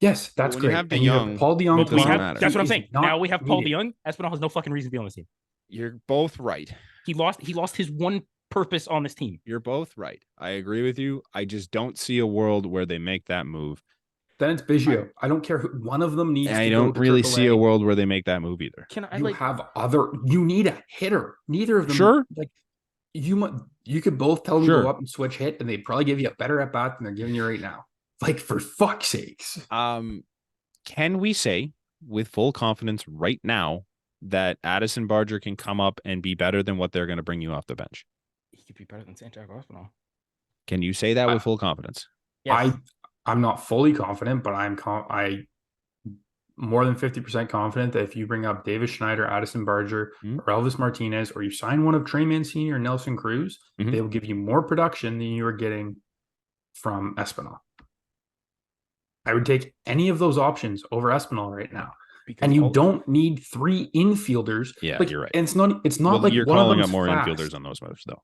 Yes, that's when great. you have and you DeYoung, have Paul DeYoung. That's what I'm saying. Now we have Paul DeYoung. Espinal has no fucking reason to be on this team. You're both right. He lost his one purpose on this team. You're both right. I agree with you. I just don't see a world where they make that move. Then it's Biggio. I don't care who one of them needs. I don't really see a world where they make that move either. You need a hitter. Neither of them. Sure. You could both tell them to go up and switch hit, and they'd probably give you a better at bat than they're giving you right now. For fuck's sakes. Can we say with full confidence right now that Addison Barger can come up and be better than what they're going to bring you off the bench? He could be better than Santiago Espinal. Can you say that with full confidence? Yes. I'm not fully confident, but I'm more than 50% confident that if you bring up Davis Schneider, Addison Barger, or Elvis Martinez, or you sign one of Trey Mancini or Nelson Cruz, they will give you more production than you are getting from Espinal. I would take any of those options over Espinal right now. And you don't need 3 infielders. Yeah, you're right. And it's not like you're one of calling them's up more fast. infielders on those moves, though.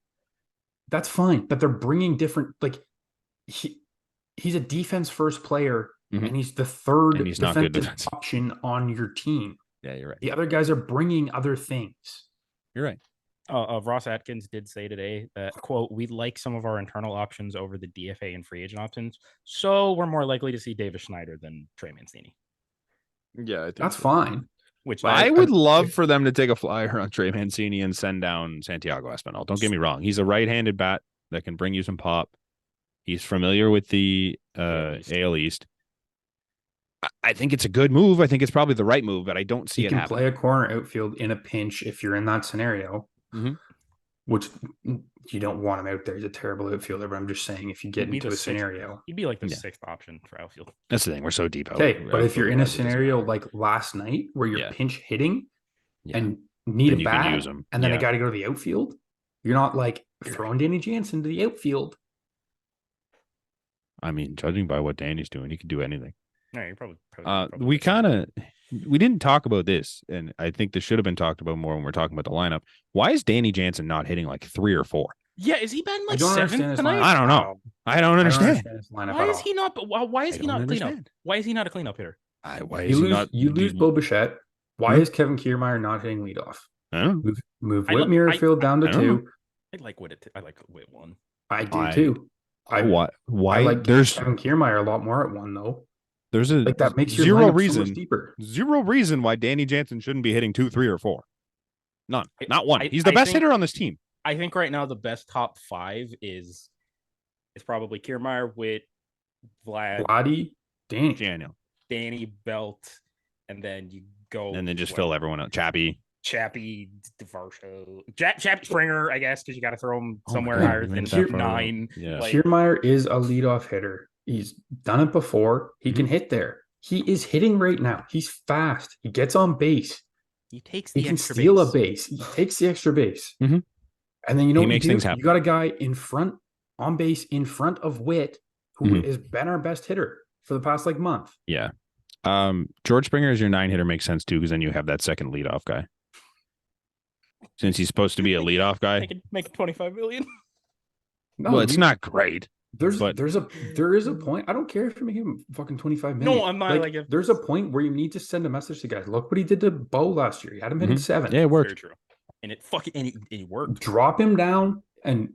That's fine, but they're bringing different. He's a defense first player, and he's the third and he's not good defensive option on your team. Yeah, you're right. The other guys are bringing other things. You're right. Ross Atkins did say today that, quote, "We like some of our internal options over the DFA and free agent options, so we're more likely to see Davis Schneider than Trey Mancini." Yeah, I think that's fine. Which I would love for them to take a flyer on Trey Mancini and send down Santiago Espinal. Don't get me wrong; he's a right-handed bat that can bring you some pop. He's familiar with the AL East. I think it's a good move. I think it's probably the right move, but I don't see it happening. You can play a corner outfield in a pinch if you're in that scenario, which you don't want him out there. He's a terrible outfielder, but I'm just saying if you get into a scenario. He'd be like the 6th option for outfield. That's the thing. We're so deep out. Okay, but if you're in a scenario like last night where you're pinch hitting and need a bat, and then I got to go to the outfield, you're not throwing Danny Jansen to the outfield. I mean, judging by what Danny's doing, he can do anything. No, you're probably we didn't talk about this, and I think this should have been talked about more when we're talking about the lineup. Why is Danny Jansen not hitting 3 or 4? Yeah, is he batting 7th tonight? I don't know. I don't understand. Why is he not? Why is he not cleanup? Why is he not a cleanup hitter? You lose Bo Bichette. Why is Kevin Kiermaier not hitting leadoff? Move Whit Merrifield down to 2. I like Whit 1. I do too. Why? I like Kevin Kiermaier a lot more at 1 though. There's that makes your zero lineup reason. so much deeper. Zero reason why Danny Jansen shouldn't be hitting 2, 3, or 4. None. Not one. I- He's the I best think- hitter on this team. I think right now the best top 5 is probably Kiermaier, Witt, Vlad, Vladdy, Danny. Daniel. Danny, Belt, and then you go And then just fill everyone out. Chappie. Chappie, Varsho, Chappie Springer, I guess, because you got to throw him Oh my somewhere God, higher you than went that far out. 9. Yeah. Like, Kiermaier is a leadoff hitter. He's done it before. He can hit there. He is hitting right now. He's fast. He gets on base. he takes He the can extra steal base. a base. He takes the extra base. Mhm. And then you know He what makes you do? things happen. You got a guy in front, on base, in front of Witt, who Mhm. has been our best hitter for the past month. Yeah. George Springer as your 9 hitter makes sense too, because then you have that second leadoff guy. Since he's supposed to be a leadoff guy. Make it 25 million. No, Well, it's not great. There's but- there is a point. I don't care if you make him fucking 25 million. No, I'm not like if- there's a point where you need to send a message to guys. Look what he did to Bo last year. He had him hitting Mhm. 7. Yeah, it worked. Very true. And it worked. Drop him down, and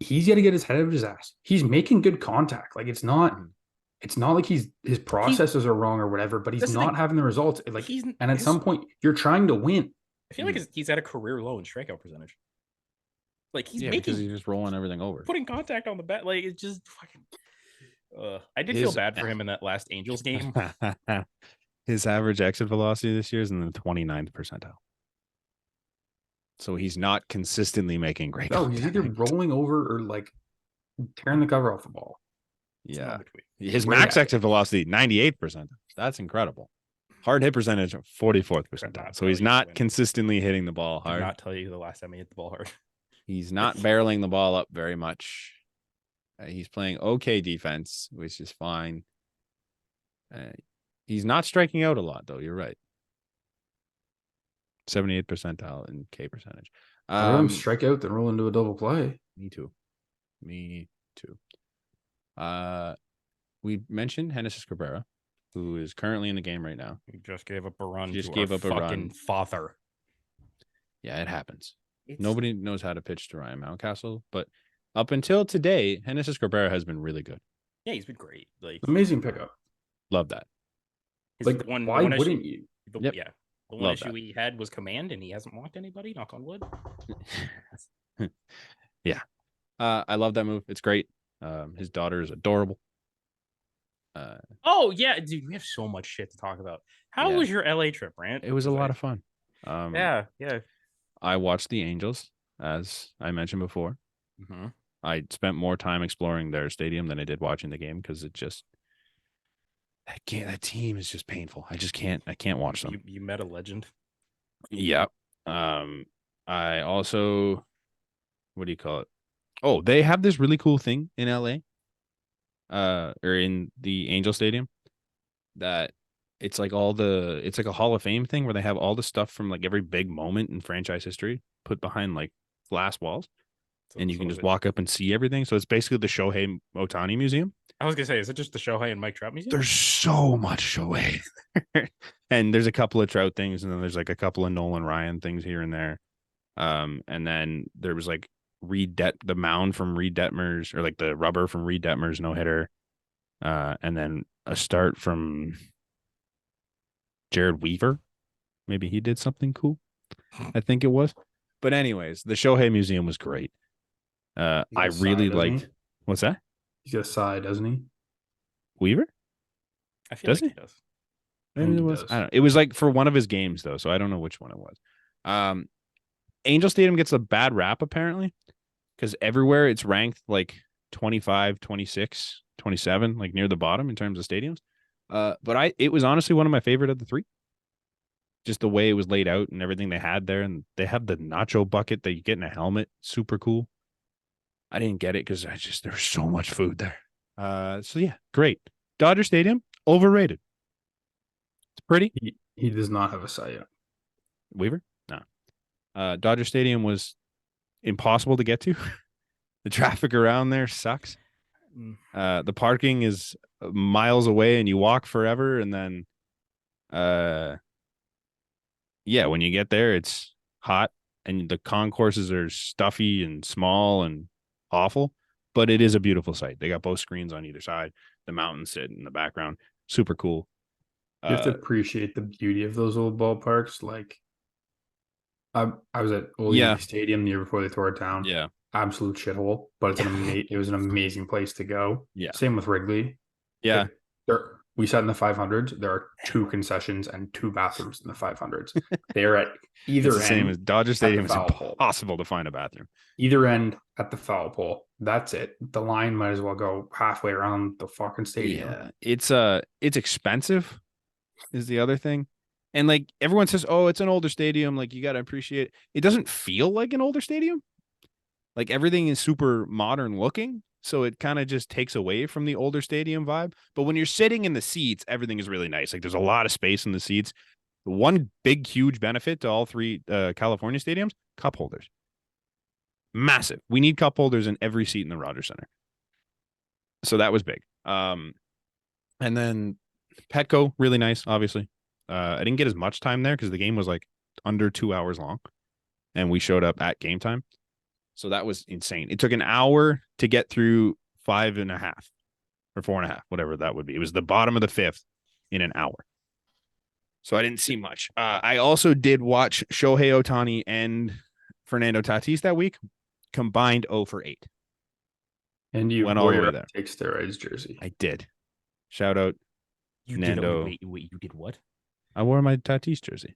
he's got to get his head out of his ass. He's making good contact. Like it's not like his processes are wrong or whatever, but he's That's the not thing. having the results. He's- And at his- some point, you're trying to win. I feel like he's at a career low in strikeout percentage. Like he's Yeah, making because he's just rolling everything over. putting contact on the bat. Like it's just fucking. I did His- feel bad for him in that last Angels game. His average exit velocity this year is in the 29th percentile. So he's not consistently making great No, he's either contact. rolling over or tearing the cover off the ball. It's Yeah. not between. His We're max at- exit velocity, 98%. That's incredible. Hard hit percentage, 44th percentile. not So he's tell you not when. consistently hitting the ball Did hard. not tell you the last time he hit the ball hard. He's not barreling the ball up very much. He's playing okay defense, which is fine. He's not striking out a lot, though. You're right. 78th percentile in K percentage. I'd rather him strike out than roll into a double play. Me too. Me too. We mentioned Genesis Cabrera, who is currently in the game right now. He just gave up a run. Just to gave our up a fucking run. father. Yeah, it happens. It's- Nobody knows how to pitch to Ryan Mountcastle, but up until today, Genesis Cabrera has been really good. Yeah, he's been great. Like Amazing pickup. Love that. his Like, one, why one issue- wouldn't you? Yep. Yeah. The one Love issue that. he had was command, and he hasn't walked anybody. Knock on wood. Yeah. I love that move. It's great. His daughter is adorable. Oh yeah, dude, we have so much shit to talk about. How Yeah. was your LA trip, Brant? It was a lot of fun. Yeah. I watched the Angels, as I mentioned before. Mm-hmm. I spent more time exploring their stadium than I did watching the game because that team is just painful. I can't watch them. You met a legend. Yeah. I also, what do you call it? Oh, they have this really cool thing in LA, or in the Angel Stadium, that it's like it's like a Hall of Fame thing where they have all the stuff from like every big moment in franchise history put behind like glass walls, and you can just walk up and see everything. So it's basically the Shohei Ohtani Museum. I was gonna say, is it just the Shohei and Mike Trout museum? There's so much Shohei. And there's a couple of Trout things, and then there's like a couple of Nolan Ryan things here and there. And then there was like the mound from Reed Detmers, or like the rubber from Reed Detmers no hitter. And then a start from Jared Weaver. Maybe he did something cool. I think it was. But anyways, the Shohei Museum was great. I He's got a really side, doesn't liked. he? What's that? He's got a side, doesn't he? Weaver? I feel Does like he? he does. Maybe think it he was. does. I don't know. It was like for one of his games though, so I don't know which one it was. Angel Stadium gets a bad rap apparently because everywhere it's ranked like 25, 26, 27, like near the bottom in terms of stadiums. But it was honestly one of my favorite of the three. Just the way it was laid out and everything they had there, and they have the nacho bucket that you get in a helmet, super cool. I didn't get it because there's so much food there. So yeah, great. Dodger Stadium, overrated. It's pretty. He does not have a side yet. Weaver? No. Dodger Stadium was impossible to get to. The traffic around there sucks. The parking is miles away and you walk forever. And then, yeah, when you get there, it's hot and the concourses are stuffy and small and awful, but it is a beautiful sight. They got both screens on either side. The mountains sit in the background. Super cool. You have to appreciate the beauty of those old ballparks. Like I was at Old Yeah. Yankee Stadium the year before they tore it down. Yeah. Absolute shithole, but it's it was an amazing place to go. Yeah. Same with Wrigley. Yeah. We sat in the 500s. There are 2 concessions and 2 bathrooms in the 500s. They're at either It's the end. same as Dodger Stadium. It's foul pole. impossible to find a bathroom. Either end at the foul pole. That's it. The line might as well go halfway around the fucking stadium. Yeah. It's expensive is the other thing. And like everyone says, oh, it's an older stadium. Like you got to appreciate it. It doesn't feel like an older stadium. Like everything is super modern looking. So it kind of just takes away from the older stadium vibe. But when you're sitting in the seats, everything is really nice. Like there's a lot of space in the seats. The one big, huge benefit to all 3 California stadiums, cup holders. Massive. We need cup holders in every seat in the Rogers Center. So that was big. And then Petco, really nice, obviously. I didn't get as much time there because the game was like under 2 hours long. And we showed up at game time. So that was insane. It took an hour to get through 5.5 or 4.5, whatever that would be. It was the bottom of the 5th in an hour. So I didn't see much. I also did watch Shohei Ohtani and Fernando Tatis that week, combined 0 for 8. And you went all wore the way your there. Take Steroids jersey. I did. Shout out. You Nando. did wait, you did what? I wore my Tatis jersey.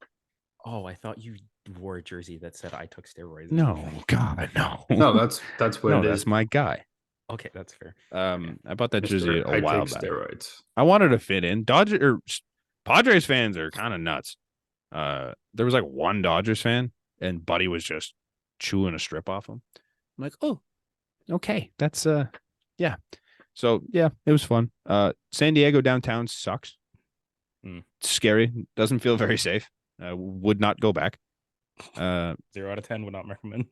Oh, I thought you wore a jersey that said I took steroids. No, God, no. No, that's what No, it that's is. my guy. Okay, that's fair. I bought that Mr. jersey I a while take back. steroids. I wanted to fit in. Padres fans are kind of nuts. There was like one Dodgers fan, and Buddy was just chewing a strip off him. I'm like, oh, okay, that's yeah. So yeah, it was fun. San Diego downtown sucks. It's scary. Doesn't feel very safe. Would not go back. 0 out of 10 would not recommend.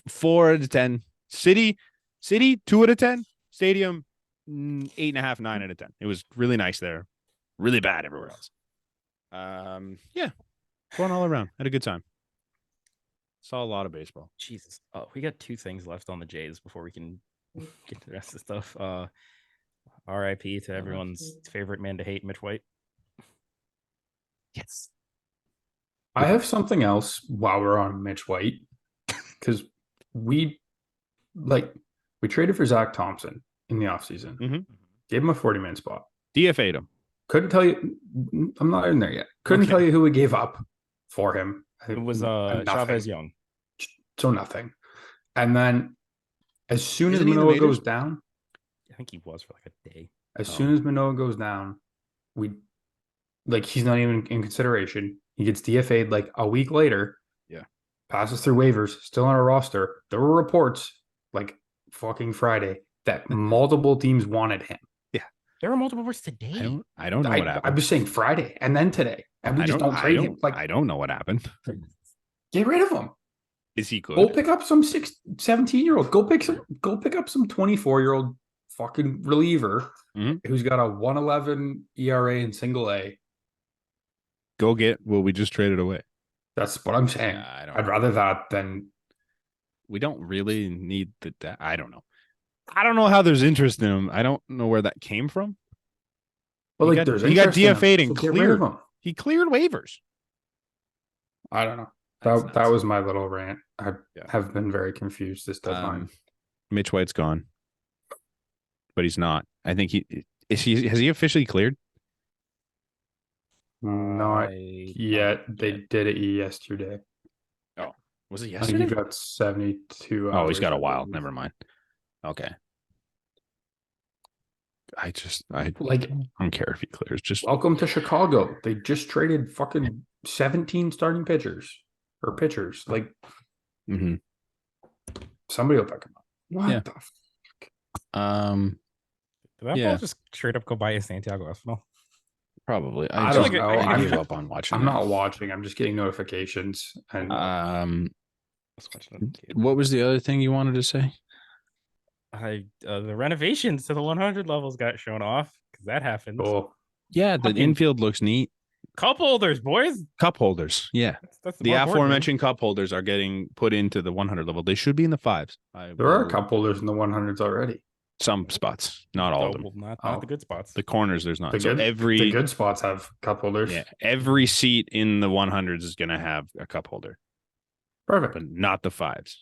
4 out of 10. City 2 out of 10. Stadium 8.5, 9 out of 10. It was really nice there. Really bad everywhere else. Yeah, fun all around. Had a good time. Saw a lot of baseball. Jesus. We got 2 things left on the Jays before we can get to the rest of the stuff. RIP to everyone's favorite man to hate, Mitch White. Yes. I have something else while we're on Mitch White, because we traded for Zach Thompson in the offseason. Mhm. Gave him a 40-man spot. DFA'd him. Couldn't tell you. I'm not in there yet. Couldn't Okay. tell you who we gave up for him. It was Nothing. Chavez Young. So nothing. And then as soon Isn't as he in the Manoah goes majors? down, I think he was for like a day. as soon as Manoah goes down, he's not even in consideration. He gets DFA'd like a week later. Yeah. Passes through waivers, still on our roster. There were reports like fucking Friday that multiple teams wanted him. There were multiple reports today. I don't know what happened. I'm just saying Friday and then today. And we just don't trade him. Like, I don't know what happened. get rid of him. Is he good? Go pick up some 17-year-old. Go pick up some 24-year-old fucking reliever who's got a 1.11 ERA and single A. Go get what we just traded away. That's what I'm saying. I'd rather that than we don't really need that. I don't know. I don't know how there's interest in him. I don't know where that came from. Well, he like got, there's he got interest in him, DFA'd and so get rid of cleared. him. He cleared waivers. I don't know. That's That nuts. was my little rant. I have been very confused this deadline. Mitch White's gone, but he's not. I think has he officially cleared? Not yet. They did it yesterday. Oh, was it I think yesterday? he got 72 hours. Oh, he's got a I while. believe. Never mind. Okay. I don't care if he clears. Just Welcome to Chicago. They just traded fucking 17 starting pitchers. Like, Mhm. somebody will pick him up. What Yeah. the fuck? Did that Yeah. ball just straight up go by a Santiago Espinal? Probably. I just- don't know. I I'm- gave up on watching. I'm it. not watching. I'm just getting notifications. And Just watching it on the What was the other thing you wanted to say? the renovations to the 100 levels got shown off because that happened. oh, Yeah, the Fucking- infield looks neat. Cup holders, boys. Cup holders. Yeah. That's The more important. aforementioned cup holders are getting put into the 100 level. They should be in the 5s. there are a cup holders in the 100s already. Some spots, not all of them. Well, not Oh. the good spots. The corners, there's not. The So good, the good spots have cup holders. every seat in the 100s is going to have a cup holder. Perfect. but not the 5s.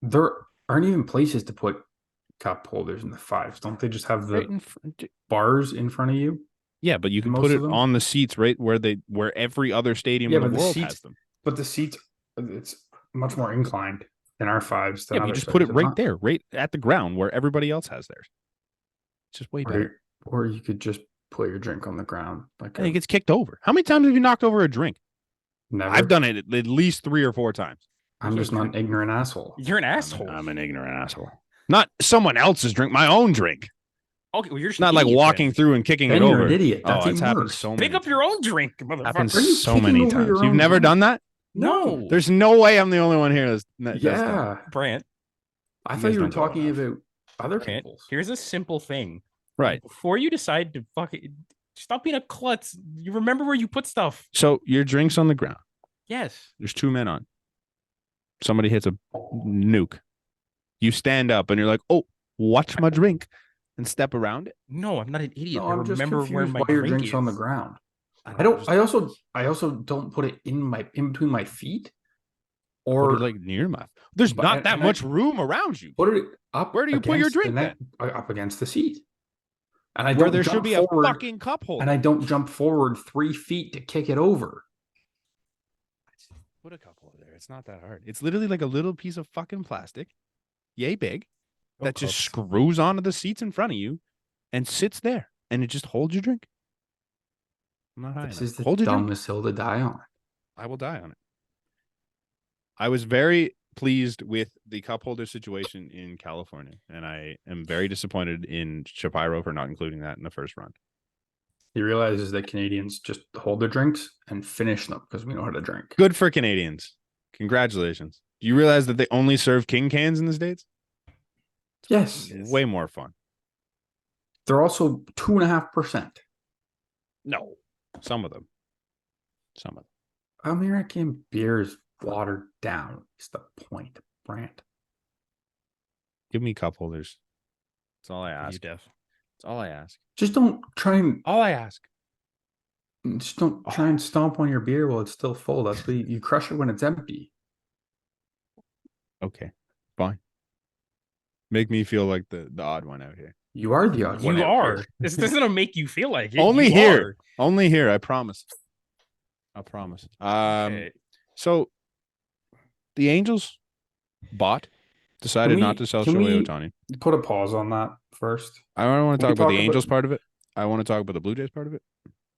There aren't even places to put cup holders in the 5s. Don't they just have the Right in front. bars in front of you? Yeah, but you can Most put of it them? on the seats right where every other stadium Yeah, in the but the world seats- has them. But the seats, it's much more inclined in our 5s than Yeah, but you other just put it stadiums, right not- there, right at the ground where everybody else has theirs. It's just way better. Or you could just put your drink on the ground. Like I think it's kicked over. How many times have you knocked over a drink? never. I've done it at least 3 or 4 times. I'm just not an ignorant asshole. You're an asshole. I'm an ignorant asshole. Not someone else's drink, my own drink. Okay, well, you're just It's not an like idiot walking then. through and kicking Then it you're over. an idiot. That's Oh, it's even happened worse. so many Pick up your times. own drink, Happens motherfucker. Are you so kicking many over times. your You've own never drink? done that? No. There's no way I'm the only one here that does that. Yeah. Brant, I You thought guys you were don't go talking enough. about other Brant, people's. here's a simple thing. Right. Before you decide to fucking stop being a klutz, you remember where you put stuff. So your drink's on the ground. Yes. There's 2 men on. Somebody hits a nuke. You stand up and you're like, oh, watch my drink and step around it. No, I'm not an idiot. No, I I'm just remember where confused my why your drink drink's is. on the ground. I don't know, I also don't put it in between my feet, put or it like near my. There's But- not and- that and I- much room around you. put it up. Where do you put your against the drink net- up against the seat? And I Where don't there jump should be forward, a fucking cup holder. and I don't jump forward 3 feet to kick it over. Put a cup holder there. It's not that hard. It's literally like a little piece of fucking plastic, yay big, that just screws onto the seats in front of you and sits there, and it just holds your drink. I'm not high This enough. is the Hold your drink. dumbest hill to die on. I will die on it. I was very pleased with the cup holder situation in California, and I am very disappointed in Shapiro for not including that in the first run. He realizes that Canadians just hold their drinks and finish them because we know how to drink. Good for Canadians. Congratulations. Do you realize that they only serve king cans in the States? Yes, Way more fun. they're also 2.5%. No. Some of them. American beer is watered down. Is the point, Brant? Give me cup holders. That's all I You ask. deaf. That's all I ask. Just don't try and All I ask. stomp on your beer while it's still full. That's what you crush it when it's empty. Okay. Fine. Make me feel like the odd one out here. You are the odd one You out are. here. This doesn't make you feel like it. Only You here. are. Only here, I promise. I promise. Okay. So the Angels decided not to sell can Shohei we- Ohtani. Put a pause on that first. I don't want to we talk about the talk Angels about- part of it. I want to talk about the Blue Jays part of it.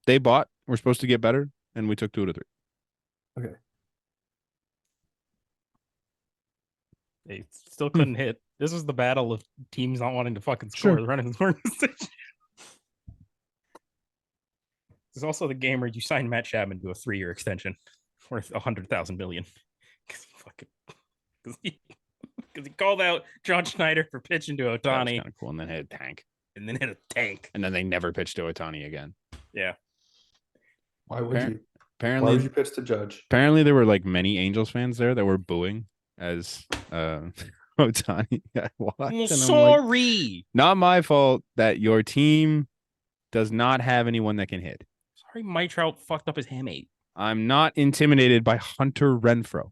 They bought. We're supposed to get better, and we took 2 out of 3. They still couldn't hit. This is the battle of teams not wanting to fucking Sure. score. The running scoring position. There's also the game where you sign Matt Chapman to a 3-year extension worth 100,000 million because he called out John Schneider for pitching to That was Ohtani kind of cool. And then hit a tank. and then hit a tank. And then they never pitched to Ohtani again. Yeah. Why would Appar- you? Why Apparently, would you pitch to Judge? apparently there were like many Angels fans there that were booing as Ohtani got walked. Well, And I'm like, sorry. not my fault that your team does not have anyone that can hit. Sorry, Mike Trout fucked up his hamate. I'm not intimidated by Hunter Renfro.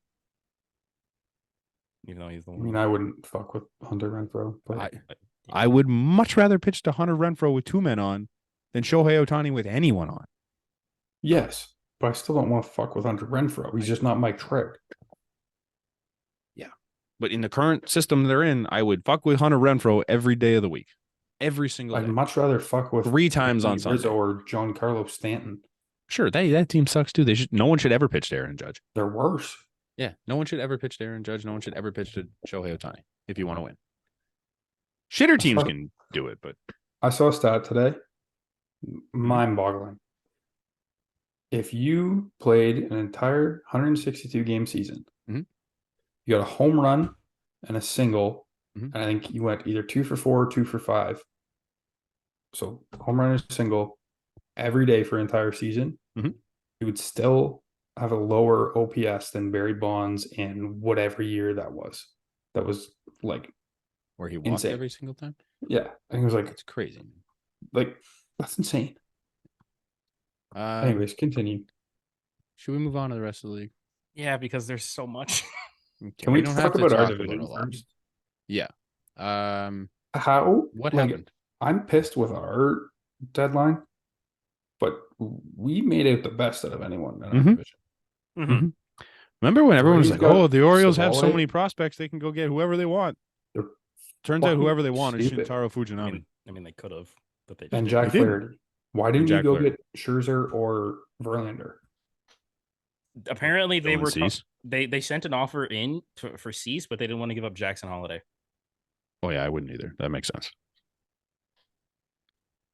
Even though he's the I one. mean, I wouldn't fuck with Hunter Renfro, but I would much rather pitch to Hunter Renfro with 2 men on than Shohei Ohtani with anyone on. yes, but I still don't want to fuck with Hunter Renfro. He's just not Mike Trout. But in the current system they're in, I would fuck with Hunter Renfro every day of the week. Every single I'd day. much rather fuck with 3 times on Anthony Sunday. Rizzo or Giancarlo Stanton. Sure, that team sucks too. No one should ever pitch to Aaron Judge. They're worse. Yeah, no one should ever pitch to Aaron Judge. No one should ever pitch to Shohei Ohtani if you want to win. Shitter teams saw- can do it, but I saw a stat today. Mind-boggling. If you played an entire 162 game season, Mhm. you got a home run and a single, Mhm. and I think you went either 2 for 4 or 2 for 5. So home run and a single every day for an entire season, Mhm. you would still have a lower OPS than Barry Bonds in whatever year that was. That was like, where he walked Insane. every single time. yeah, I think it was It's crazy. like that's insane. Uh, Anyways, continue. should we move on to the rest of the league? Yeah, because there's so much. Can we don't talk have to about our talk division a lot. first? Yeah. How? What like, happened? I'm pissed with our deadline, but we made it the best out of anyone in our Mhm. division. Mhm. Remember when The everyone was Rays like, got "Oh, the Orioles have so Savale. many prospects; they can go get whoever they want." They're Turns out fucking whoever they want is stupid. Shintaro I Fujinami. mean, they could have, but they just And didn't. Jack They didn't. Flaherty. Why didn't you Jack go Flaherty. get Scherzer or Verlander? Apparently, they Dylan were Cease. they sent an offer in for Cease, but they didn't want to give up Jackson Holiday. Oh yeah, I wouldn't either. That makes sense.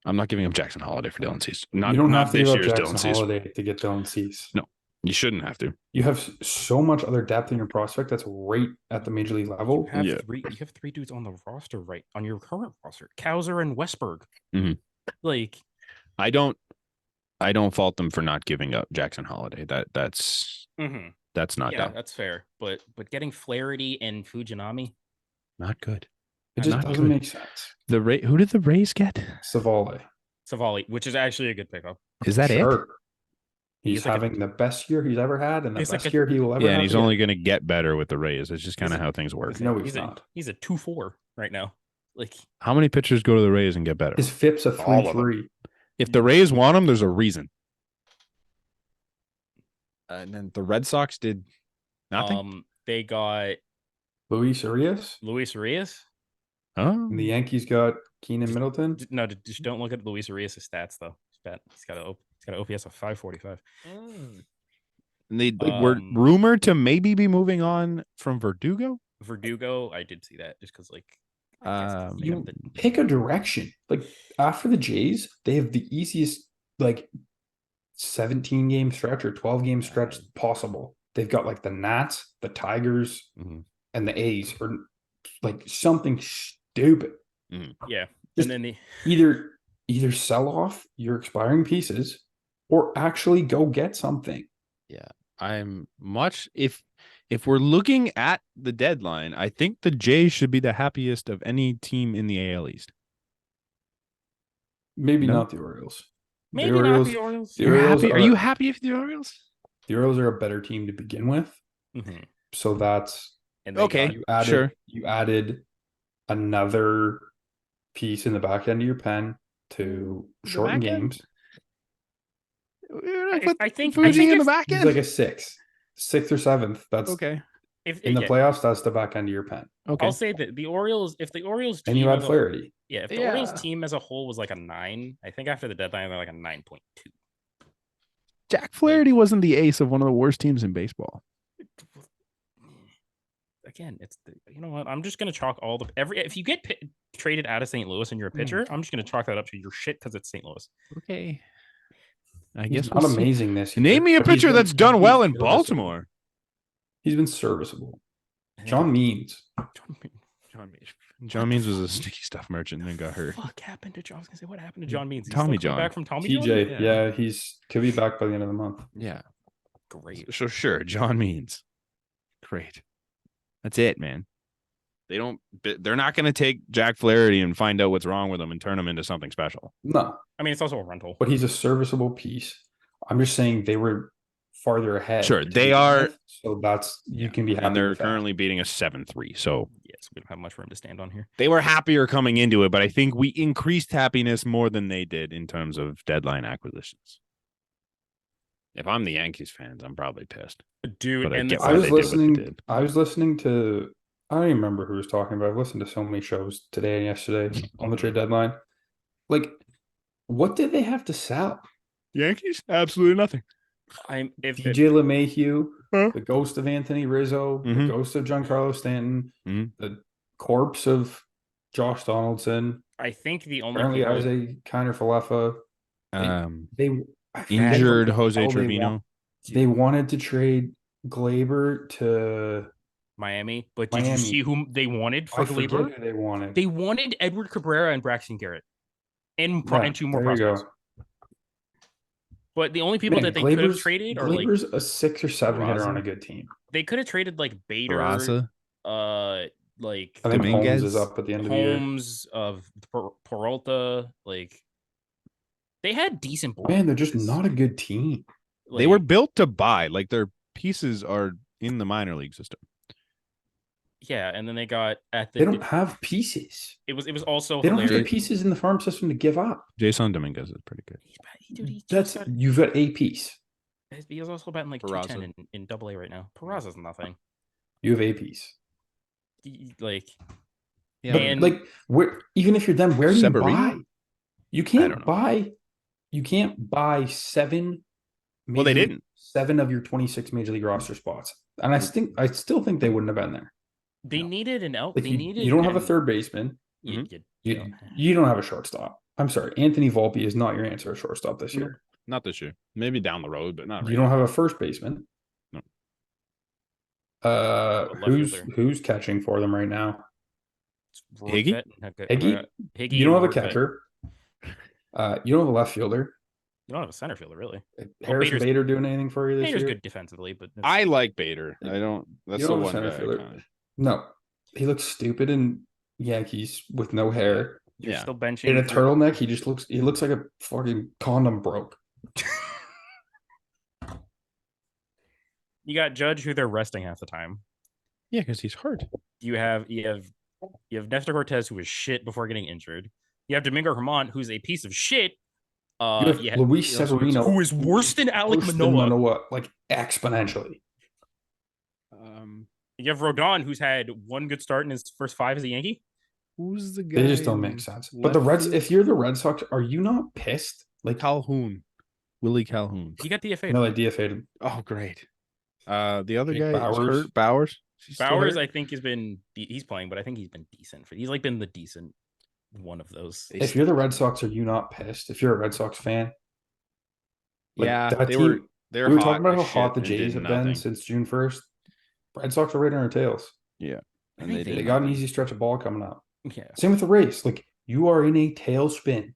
I'm not giving up Jackson Holiday for Dylan Cease. Not You don't not have to this give up year's Jackson Dylan Cease. Holiday to get Dylan Cease. No. You shouldn't have to. You have so much other depth in your prospect that's right at the major league level. You Yeah. have three dudes on the roster right on your current roster, Kowser and Westberg. Mhm. Like, I don't fault them for not giving up Jackson Holiday. That's not yeah, dumb. that's fair. But getting Flaherty and Fujinami, Not good. It just Not doesn't good. make sense. Who did the Rays get? Savale. Savali, which is actually a good pickup. Is that it? Sure. He's He's like a- having the best year he's ever had and the He's like best a- year he will ever Yeah, have. and he's again. only going to get better with the Rays. It's just kind of how things work. No, he's not. He's a 2-4 right now. Like, How many pitchers go to the Rays and get better? His FIP's a All of them. 3.3. If the Rays want him, there's a reason. And then the Red Sox did nothing. they got Luis Arias. Luis Arias. Oh, And the Yankees got Keenan Middleton. No, just don't look at Luis Arias' stats though. He's got an OPS of 545. and they were rumored to maybe be moving on from Verdugo, I did see that just because, like, You pick a direction. Like, after the Jays, they have the easiest, like, 17 game stretch or 12 game stretch possible. They've got like the Nats, the Tigers, and the A's, or like something stupid. yeah. Just And then either sell off your expiring pieces or actually go get something. Yeah, I'm much if we're looking at the deadline, I think the Jays should be the happiest of any team in the AL East. Maybe No? not the Orioles. maybe not the Orioles. The Orioles Are you happy with the Orioles? The Orioles are a better team to begin with. Mhm. So that's And they Okay. got- you added another piece in the back end of your pen to shorten back end? games. I think Fuji in the if- back He's end. like a sixth or seventh. That's Okay. if in the yeah, playoffs. That's the back end of your pen. Okay. I'll say that the Orioles, if the Orioles team And you as had a- Flaherty. yeah, if the Orioles team as a whole was like a 9, I think after the deadline they're like a 9.2. Jack Flaherty wasn't the ace of one of the worst teams in baseball. Again, you know what? I'm just gonna chalk all the if you get traded out of St. Louis and you're a pitcher, I'm just gonna chalk that up to your shit because it's St. Louis. Okay. I He's guess not we'll see. amazing this year. Name me a but he's pitcher been- that's done he's well been in serviceable. Baltimore. He's been serviceable. John Means. John Means was a sticky stuff merchant and then got hurt. Fuck happened to John? I was gonna say, what happened to John Means? He's Tommy still coming John. back from Tommy TJ. John. Yeah, he's could be back by the end of the month. Yeah. Great. So sure, John Means. Great. That's it, man. They're not going to take Jack Flaherty and find out what's wrong with him and turn him into something special. No, I mean, it's also a rental. but he's a serviceable piece. I'm just saying they were farther ahead. Sure, to they begin are- with, so that's you can be happy. And they're with that. currently beating a 7-3. So Yes, we don't have much room to stand on here. they were happier coming into it, but I think we increased happiness more than they did in terms of deadline acquisitions. If I'm the Yankees fans, I'm probably pissed. Dude, But I and get this why I is- was they did what they listening. did. I was listening to. I don't even remember who was talking about. I've listened to so many shows today and yesterday on the trade deadline. Like, what did they have to sell? Yankees? Absolutely nothing. if DJ LeMahieu, Huh? the ghost of Anthony Rizzo, Mhm. the ghost of Giancarlo Stanton, Mhm. the corpse of Josh Donaldson. I think the only Apparently, people, Isaiah Kiner Falefa. They I forget Injured what the Jose hell Trevino. They wanted to trade Glaber to Miami, but did you Miami. see whom they wanted for I forget Glaber? who they wanted. They wanted Edward Cabrera and Braxton Garrett, and Yeah, two more there you prospects. go. But the only people Man, that they could have Glaber's- traded are like Glaber's a 6 or 7 hitter on Peraza? a good team. they could have traded like Bader, Peraza? like I think Dominguez? Holmes is up at the end of the year. Holmes of Peralta. Like they had decent. Man, they're just bullpens. not a good team. They were built to buy. Like they're pieces are in the minor league system. Yeah, and then they got at the. They don't have pieces. It was also They don't have the hilarious. pieces in the farm system to give up. Jason Dominguez is pretty good. Dude, That's you've got a piece. he's also batting like Peraza. 210 in Double A right now. Peraza's nothing. You have a piece. Like, Yeah, But and like, where even if you're them, where do you Severino? buy? You don't can't know. buy. You can't buy seven. Well, they major- didn't. 7 of your 26 major league roster spots, and I still think they wouldn't have been there. they needed an out. Like They you, needed. you don't have a an- third baseman. You, Mhm. You don't have a shortstop. I'm sorry, Anthony Volpe is not your answer at shortstop this No. year. Not this year. Maybe down the road, but not right You don't now. have a first baseman. No. left Who's fielder. catching for them right now? Higgy? Higgy? Higgy. You don't have a and Rortvedt. catcher. You don't have a left fielder. You don't have a center fielder, really. Harrison Bader's- Bader doing anything for you this Bader's year? good defensively, but it's- I like Bader. I don't. That's You the don't have a one center guy. fielder. Kinda, No, he looks stupid in Yankees with no hair. you're yeah. still benching In a through- turtleneck, he looks like a fucking condom broke. You got Judge, who they're resting half the time. Yeah, because he's hurt. You have Nestor Cortez, who was shit before getting injured. You have Domingo Herman, who's a piece of shit. You have Yeah, Luis Severino, who is worse than Alec worse Manoah. than Manoah, like exponentially. You have Rodon, who's had one good start in his first 5 as a Yankee. Who's the guy? They just don't make sense. But the Reds, if you're the Red Sox, are you not pissed? Like, Calhoun, Willie Calhoun. He got DFA'd. no, they DFA'd him. Oh, great. The other Jake guy is Bauers. hurt. Bowers. Is he still Bowers, hurt? I think, he's playing, but I think he's been decent he's like been the decent one of those. They If you're the Red Sox, are you not pissed? If you're a Red Sox fan, like, yeah, that they team- were. They we were talking about as how hot the shit and Jays did have been nothing. since June 1st. Red Sox are right on our tails. Yeah, I and think they They did got an nothing. easy stretch of ball coming up. Yeah. Same with the race. Like, you are in a tailspin.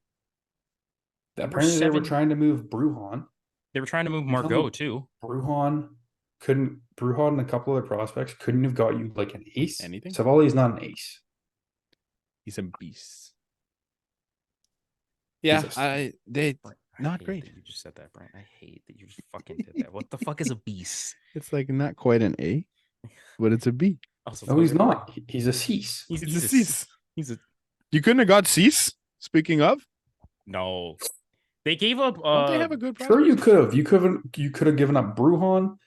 Apparently, they were 7 trying to move Brujan. They were trying to move You tell Margot me- too. Brujan and a couple other prospects couldn't have got you like an ace. Anything? Savali is not an ace. He's a beast. Yeah, Jesus. they Brent, Not hate great. that you just said that, Brent. I hate that you just fucking did that. What the fuck is a beast? it's like not quite an A, but it's a B. Also, No, he's not. He's a cease. He's It's a a cease. He's a You couldn't have got Cease. Speaking of, no. They gave up. don't they have a good Sure, you prospect? could have. You could have given up Brujan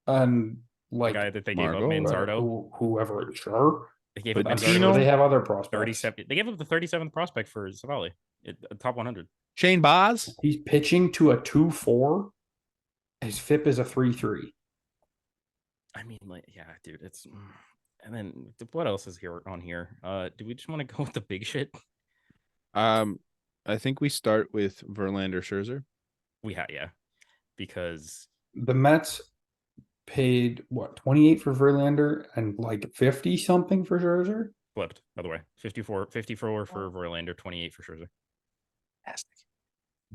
and the like guy that they gave up, Margot, Manzardo. whoever. Sure, They gave But up I'm Manzardo. sure they have other prospects. 37. They gave up the 37th prospect for Savali, top 100. Shane Baz. He's pitching to a 2.4. His FIP is a 3.3. I mean, like, yeah, dude, it's. And then what else is here on here? Do we just want to go with the big shit? I think we start with Verlander Scherzer. Yeah, because The Mets paid what 28 for Verlander and like 50 something for Scherzer. flipped, by the way. 54 for Verlander, 28 for Scherzer.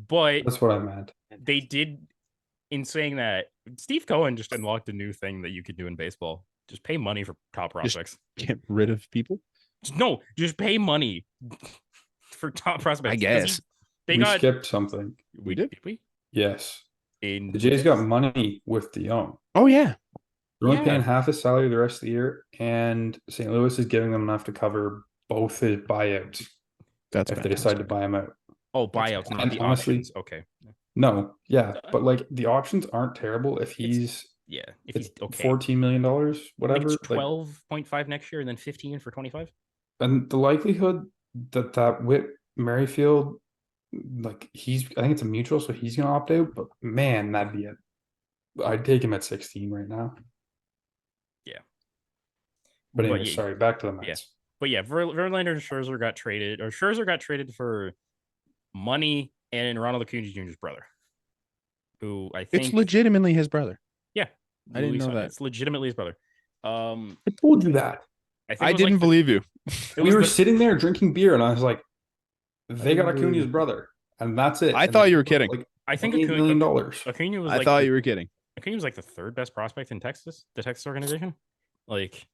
But That's what I meant. they did, in saying that, Steve Cohen just unlocked a new thing that you could do in baseball. Just pay money for top prospects. Get rid of people. No, just pay money for top prospects. I 'Cause guess. they We got. skipped something. We did we? Yes, In the Jays got money with DeYoung. Oh yeah. They're only Yeah. paying half his salary the rest of the year, and St. Louis is giving them enough to cover both his buyouts That's if they decide to fantastic. buy him out. Oh, buyouts, not And the honestly- options. Okay. No, yeah, but like the options aren't terrible if he's Yeah. If he's it's okay. $14 million, I think whatever. it's 12.5 next year and then 15 for 25. And the likelihood that Whit Merrifield, like I think it's a mutual, so he's gonna opt out. But man, that'd be it. I'd take him at 16 right now. Yeah. But But anyway, yeah- sorry, back to the Mets. yeah. But yeah, Verlander and Scherzer got traded, or Scherzer got traded for money and Ronald Acuna Jr.'s brother, who I think It's legitimately his brother. Yeah, I didn't know Luis- that. It's legitimately his brother. I told you that. I, think I it was didn't like the- believe you. it We was were the- sitting there drinking beer, and I was like, "They got didn't believe Acuna's you. brother, and that's it." I And thought they you were put, kidding. Like I think $8 million dollars. Acuna was I like thought the, you were kidding. Acuna was like the third best prospect in Texas, the Texas organization. Like,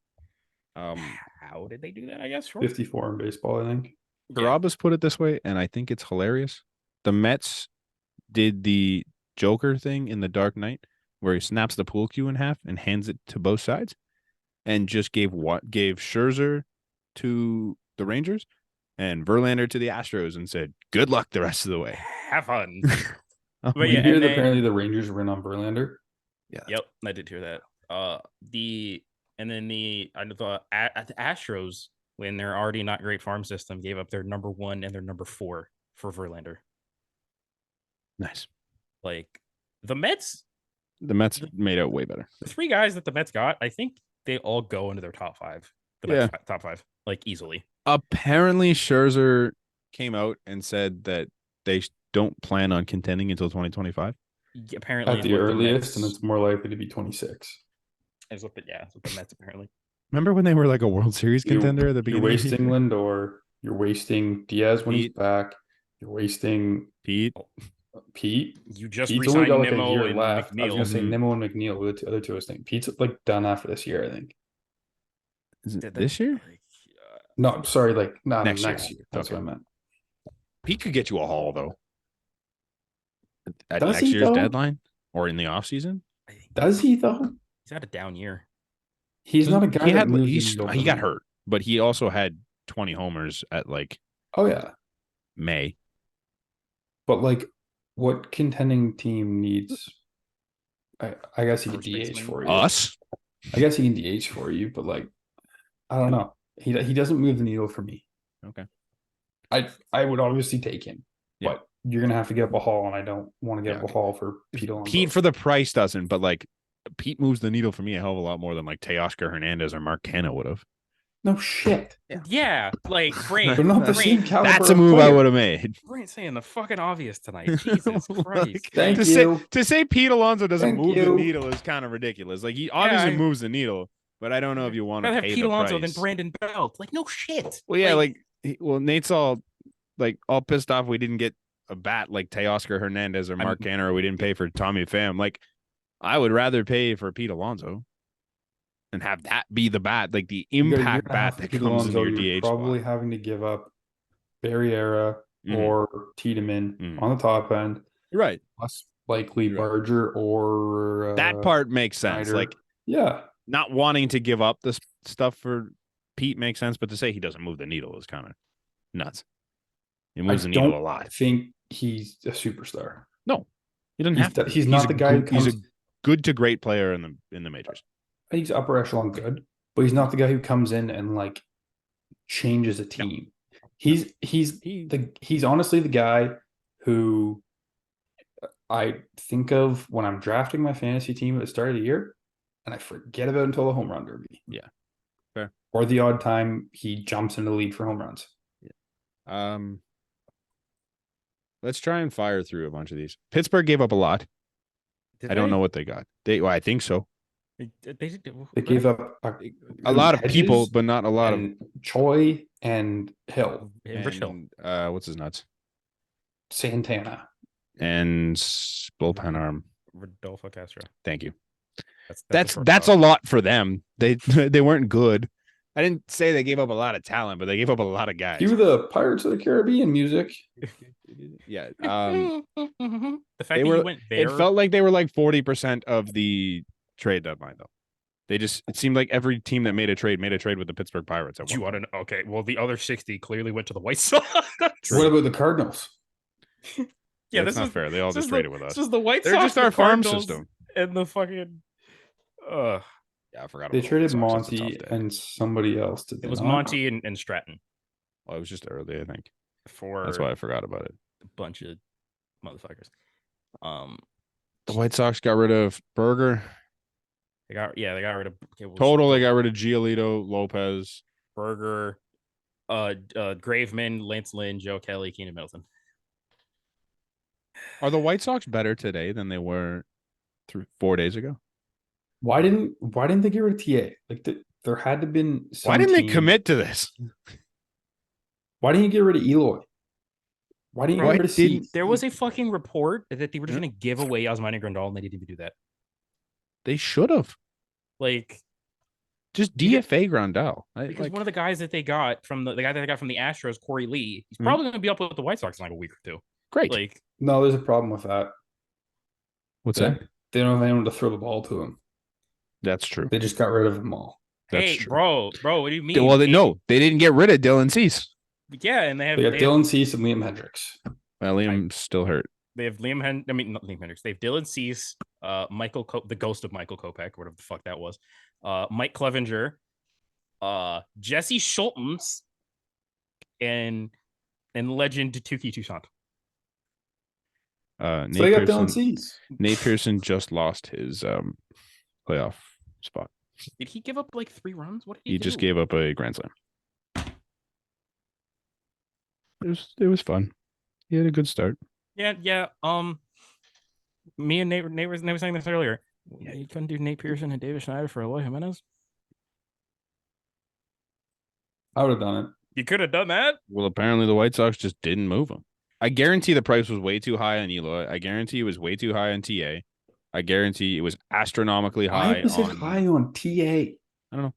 how did they do that? I guess sure. 54 in baseball, I think. Garabas put it this way, and I think it's hilarious. The Mets did the Joker thing in The Dark Knight, where he snaps the pool cue in half and hands it to both sides, and just gave Scherzer to the Rangers and Verlander to the Astros and said, "Good luck the rest of the way." Have fun. Oh, But We yeah, hear and that then- apparently the Rangers were in on Verlander. yeah. Yep, I did hear that. The Astros, when they're already not great farm system, gave up their number 1 and their number 4 for Verlander. Nice. Like the Mets, The Mets made out way better. the 3 guys that the Mets got, I think they all go into their top 5. The Mets top 5, like easily. Apparently, Scherzer came out and said that they don't plan on contending until 2025. Apparently, At is the what earliest, and Mets- it's more likely to be 26. is what it's what the Mets apparently. Remember when they were like a World Series contender at the You're beginning? of the wasting year? Lindor. You're wasting Diaz when he's Pete. back. You're wasting Pete. Pete. You just Pete's only resigned got like a Nimmo year and left. I was gonna McNeil. say Mhm. Nimmo and McNeil were the other two I was thinking. Pete's like done after this year, I think. Is it Did they- this year? like, No, sorry, like not Next next year. year. That's Okay. what I meant. Pete could get you a haul though. At Does next he, year's though? deadline or in the offseason? I think Does he though? he's had a down year. He's not a guy He that had moves the he's, needle he for got me. hurt, but he also had 20 homers at like Oh yeah, May. but like, what contending team needs? I guess he can First DH baseman? for you. Us? I guess he can DH for you, but like, I don't know. He doesn't move the needle for me. Okay. I would obviously take him, Yeah. but you're gonna have to get up a haul, and I don't want to get Yeah, up a haul for Pete Alonso. Pete for the price doesn't, but like Pete moves the needle for me a hell of a lot more than like Teoscar Hernandez or Mark Canha would have. No shit. Yeah, like They're Brain. not the Brain, same caliber. That's a of move I player. would have made. Brain saying the fucking obvious tonight. Jesus Christ. Like, Thank to you. say Pete Alonso doesn't Thank move the you. needle is kind of ridiculous. Like he obviously I- moves the needle, but I don't know if you want I'd to have pay Pete the Alonso price. than Brandon Belt. Like no shit. Well, yeah, Nate's all pissed off we didn't get a bat like Teoscar Hernandez or Mark Canha, or we didn't pay for Tommy Pham. Like, I would rather pay for Pete Alonso and have that be the bat, like the You're impact gonna have bat that Pete comes Alonso, into your you're DH probably spot. having to give up Barriera Mhm. or Tiedemann Mhm. on the top end, Right. plus likely Right. Barger or That part makes sense. Snyder. Like, yeah, not wanting to give up this stuff for Pete makes sense, but to say he doesn't move the needle is kind of nuts. He I moves the needle a don't lot. think he's a superstar. He doesn't have to. He's not the guy who He's comes. a good to great player in the majors. He's upper echelon good, but he's not the guy who comes in and like changes a team. He's honestly the guy who I think of when I'm drafting my fantasy team at the start of the year, and I forget about until the home run derby. Yeah. Fair. Or the odd time he jumps into the lead for home runs. Let's try and fire through a bunch of these. Pittsburgh gave up a lot. I don't know what they got. I think so. They gave up A lot of people, Hedges but not a lot of. and Choi and Hill, Rich Hill. And, what's his nuts? Santana. And bullpen arm. Rodolfo Castro. Thank you. That's That's a lot for them. They they weren't good. I didn't say they gave up a lot of talent, but they gave up a lot of guys. Cue the Pirates of the Caribbean music. Yeah. The fact they that were- you went there. It felt like they were like 40% of the trade deadline, though. It seemed like every team that made a trade with the Pittsburgh Pirates. Do you want to? Okay, well, the other 60 clearly went to the White Sox. What about the Cardinals? Yeah, That's this not is fair. They all this just is traded the, with us. This is the White They're Sox, just the our farm Cardinals, system. and the fucking. Yeah, I forgot. They about the traded White Sox. That's a Monty tough day. and somebody else. Did It they was not? Monty and Stratton Well, it was just early, I think. for That's why I forgot about it. a bunch of motherfuckers. The White Sox got rid of Berger. They got rid of okay, well, Total, they got rid of Giolito, Lopez. Berger, Graveman, Lance Lynn, Joe Kelly, Keenan Middleton. Are the White Sox better today than they were 4 days ago? Why didn't they get rid of TA? Like there had to been. Some Why didn't they team- commit to this? Why didn't you get rid of Eloy? Why didn't you Why get rid of didn't- C? There was a fucking report that they were just Yeah. going to give away Osmani Grandal, and they didn't even do that. They should have. Like, Just DFA Grandal. because one of the guys that they got from the guy that they got from the Astros, Corey Lee, he's Mhm. probably going to be up with the White Sox in like a week or two. Great. Like, No, there's a problem with that. What's that they don't have anyone to throw the ball to him. That's true. They just got rid of them all. That's Hey, true. bro, what do you mean? Well, no, they didn't get rid of Dylan Cease. Yeah, and they have They got Dylan Cease and Liam Hendricks. Well, Liam's still hurt. They have not Liam Hendricks. They have Dylan Cease, the ghost of Michael Kopech, whatever the fuck that was. Mike Clevenger, Jesse Schultens, and legend Tuki Toussaint. So they got Dylan Cease. Nate Pearson just lost his playoff spot. Did he give up like 3 runs? What did He do? just gave up a grand slam. It was fun. He had a good start. Yeah. Me and Nate were saying this earlier. Yeah, you couldn't do Nate Pearson and David Schneider for Eloy Jimenez. I would have done it. You could have done that. Well, apparently the White Sox just didn't move him. I guarantee the price was way too high on Eloy. I guarantee it was way too high on TA. I guarantee it was astronomically high. Why was it high on TA? I don't know.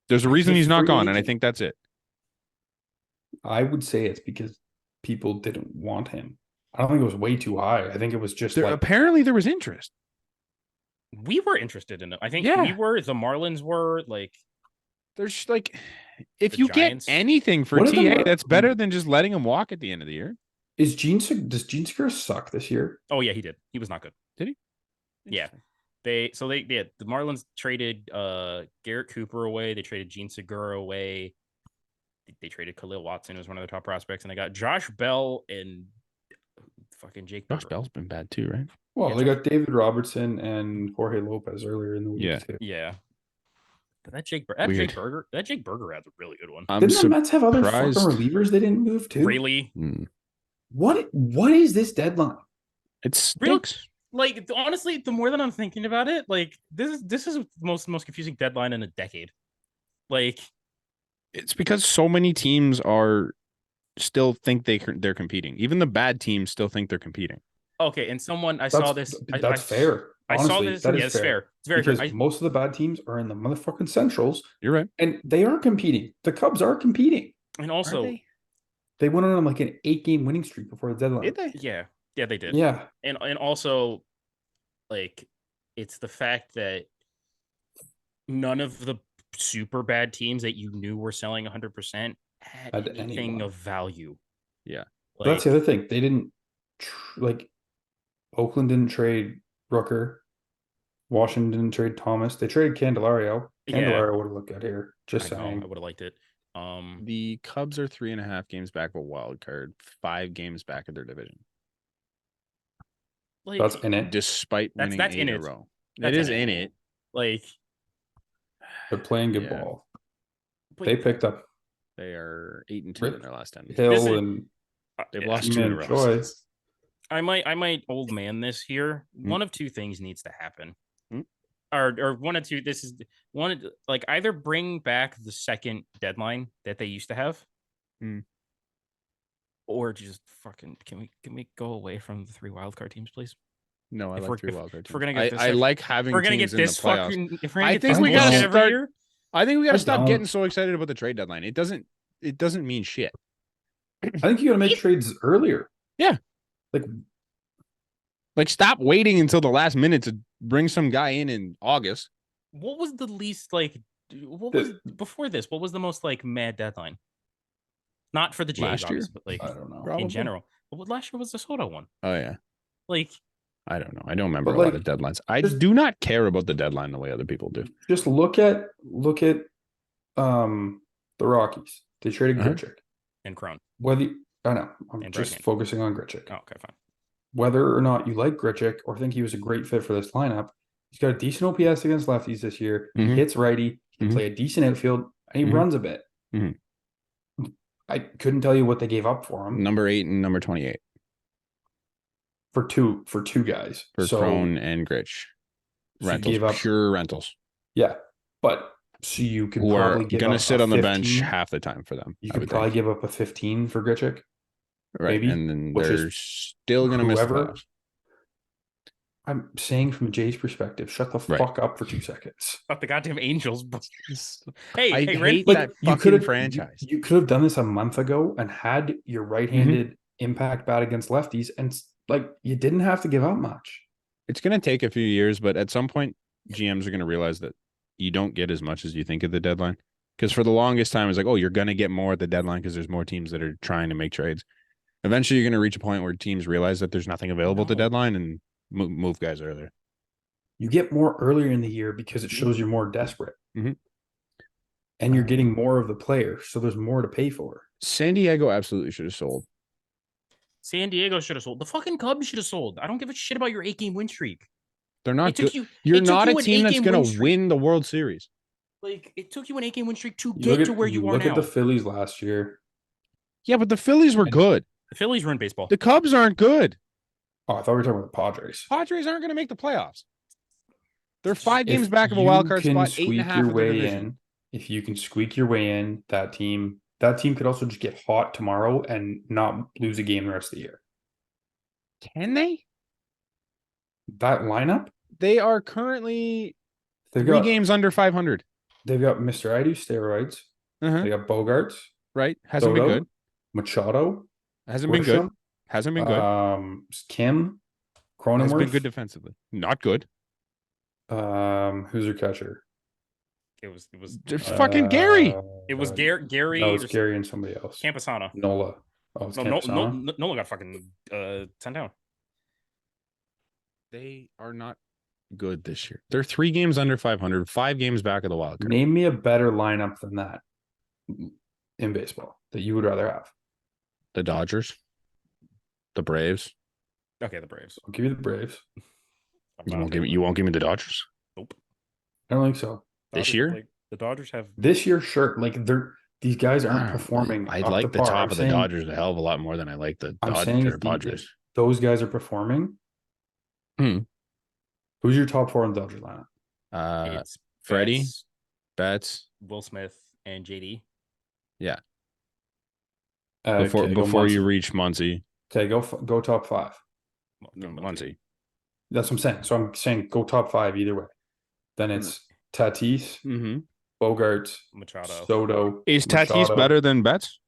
There's a reason he's not gone, and I think that's it. I would say it's because people didn't want him. I don't think it was way too high. I think it was just apparently there was interest. We were interested in it. I think Yeah. we were. The Marlins were like. There's like, if The you Giants. get anything for What are the TA, that's better than just letting him walk at the end of the year. does Gene Segura suck this year? Oh yeah, he did. He was not good. Did he? Yeah. The Marlins traded Garrett Cooper away. They traded Gene Segura away. They traded Khalil Watson, who was one of their top prospects, and they got Josh Bell and fucking Jake Josh Burger. Bell's been bad too, right? Well, Yeah, they got David Robertson and Jorge Lopez earlier in the week Yeah. too. Yeah. But that Jake Weird. Burger ad's a really good one. I'm Didn't the Mets have other fucking surprised. relievers they didn't move to? Really? What is this deadline? It Real- stinks. Like honestly, the more that I'm thinking about it, like this is the most confusing deadline in a decade. Like It's because so many teams are still think they're competing. Even the bad teams still think they're competing. okay, and someone I saw this. That's fair. I Honestly, saw this. that is Yeah, it's fair. It's very because fair. most of the bad teams are in the motherfucking Centrals, You're right. and they are competing. The Cubs are competing. And also, They went on like an 8-game winning streak before the deadline. Did they? yeah, they did. Yeah. And also, like, it's the fact that none of the super bad teams that you knew were selling 100% had Had anything anyone. of value. Yeah. But that's the other thing. They didn't Oakland didn't trade Rooker. Washington didn't trade Thomas. They traded Candelario. Yeah. Candelario would have looked good here. Just I know, saying. I would have liked it. The Cubs are 3.5 games back of a wild card, 5 games back of their division, Like, That's in it. despite winning That's 8 in in a it. row. That's It is in in it. it. like, They're playing good Yeah. ball. but They picked up They are 8-2 Rip in their last 10. Hill is- and They've yeah, lost 2 in a Man row. Choi. I might old man this here. One of two things needs to happen. Hmm? Or one of two. This is one, like, either bring back the second deadline that they used to have. Hmm. Or just fucking can we go away from the 3 wildcard teams, please? No, I If like we're- 3 if- wild card if we're teams. gonna get this I every- like having We're gonna teams get this in the playoffs. fucking. If we're gonna I get think this we gotta bullshit every start- year, I think we got I to stop don't. getting so excited about the trade deadline. It doesn't mean shit. I think you gotta make trades earlier. Yeah. Like Like, stop waiting until the last minute to bring some guy in August. what was the least like? What The- was before this? What was the most like mad deadline? Not for the Jays, Last year? obviously, but like I don't know. Probably. in general. But last year was the Soto one. Oh yeah. Like, I don't know. I don't remember But, a lot like, of deadlines. I just- do not care about the deadline the way other people do. Just look at the Rockies. They traded Uh-huh. Grichuk. and Crone. I know. I'm And just Bregman. focusing on Grichuk. Oh, okay, fine. Whether or not you like Grichuk or think he was a great fit for this lineup, he's got a decent OPS against lefties this year. Mhm. He hits righty. He can Mhm. play a decent outfield, and he Mhm. runs a bit. Mhm. I couldn't tell you what they gave up for him Number 8 and number 28 for two guys. for So Crone and Gritch. so you Rentals, gave up- pure rentals, yeah, but so you could who are probably give going to up sit a on the bench 15. half the time for them. You I could would probably think. give up a 15 for Grichuk. Right, maybe, and then which is they're still going to miss the whoever- playoffs. I'm saying from Jay's perspective, shut the Right. fuck up for 2 seconds. Fuck the goddamn Angels. Bro. Hey, I hey, Ren, hate Like, that you fucking could've- franchise. You could have done this a month ago and had your right-handed impact bat against lefties, and like you didn't have to give up much. It's going to take a few years, but at some point, GMs are going to realize that you don't get as much as you think at the deadline. Because for the longest time, it's like, oh, you're going to get more at the deadline because there's more teams that are trying to make trades. Eventually, you're going to reach a point where teams realize that there's nothing available at the deadline and move guys earlier. You get more earlier in the year because it shows you're more desperate. Mhm. And you're getting more of the player, so there's more to pay for. San Diego absolutely should have sold. San Diego should have sold. The fucking Cubs should have sold. I don't give a shit about your 8-game win streak. They're not It took good. you. You're it took not you a an team that's 8-game going win to streak. win the World Series. Like, it took you an 8-game win streak to You get look to at, where you are look now. at the Phillies last year. Yeah, but the Phillies were good. The Phillies ruined baseball. The Cubs aren't good. Oh, I thought we were talking about the Padres. Padres aren't going to make the playoffs. They're 5 games If back of a you wild card can spot, squeak 8.5 your of their way division. in, if you can squeak your way in, that team could also just get hot tomorrow and not lose a game the rest of the year. Can they? That lineup, They are currently they've 3 got games under 500. they've got Mr. I do steroids. Uh-huh. They got Bogarts, Right? Hasn't been Soto, good. Machado, Hasn't been good. Grisham, Hasn't been good. Kim, Has been Cronenworth. good defensively. Not good. Who's your catcher? It was Just fucking Gary. it was Gary. No, it's or Gary and somebody else. Campusano. Nola. Oh, it's Campusano. Nola got fucking sent down. They are not good this year. They're 3 games under 500, 5 games back of the wild card. Name me a better lineup than that in baseball that you would rather have. The Dodgers, the Braves. Okay, the Braves. I'll give you the Braves. You won't give me the Dodgers Nope. I don't think so. this Dodgers, year. like, the Dodgers have. This year, sure. Like these guys aren't performing. I up like to the par. top I'm of saying- the Dodgers a hell of a lot more than I like the I'm saying Dodgers if Padres. those guys are performing. Hmm. Who's your top 4 in the Dodgers lineup? It's Freddie, Betts, Betts. Will Smith, and JD. Before Okay, go before you Muncy. reach Muncy. Okay, go top 5. Muncy. That's what I'm saying. So I'm saying go top 5 either way. Then it's Tatis, Mm-hmm. Bogarts, Machado. Soto. Is Tatis Machado. better than Betts?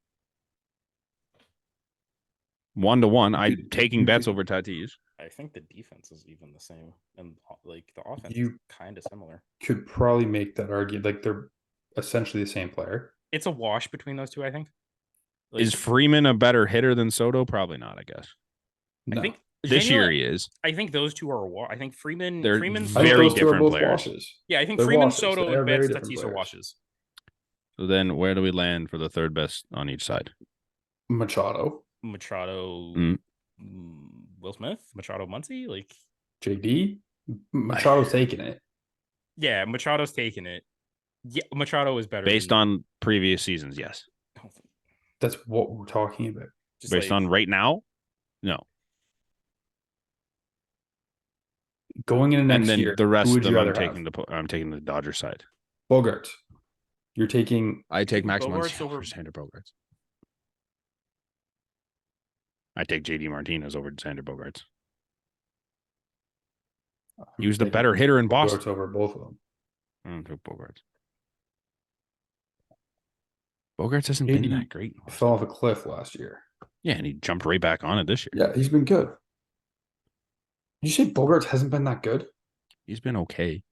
1-1. I'm could- taking you Betts could- over Tatis. I think the defense is even the same, and like the offense You- is kind of similar. Could probably make that argument. Like they're essentially the same player. It's a wash between those two. I think. Like, Is Freeman a better hitter than Soto? Probably not, I guess. No. I think This year genuinely- he is. I think those two are a wash. I think Freeman. They're Freeman. I think very those two are different both players. washes. Yeah, I think They're Freeman, washes. Soto, They are and very Betts, different Tatis are players. washes. So then where do we land for the third best on each side? Machado, Machado, Mm. Will Smith, Machado, Muncy. Like, JD, Machado's taking it. yeah, Machado's taking it. Yeah, Machado is better Based than- on previous seasons, yes. That's what we're talking about. just Based like- on right now, no. Going into And next then year, the rest who of would you them, I'm rather taking the Dodgers side. Bogarts. You're taking I take Max Bogarts Muncy over- over Sander Bogarts. I take JD Martinez over Sander Bogarts. He was the taking better hitter in Boston. Bogarts over both of them. I don't take Bogarts. Bogarts hasn't been JD that great. Fell off a cliff last year. Yeah, and he jumped right back on it this year. Yeah, he's been good. Did you say Bogarts hasn't been that good? He's been okay.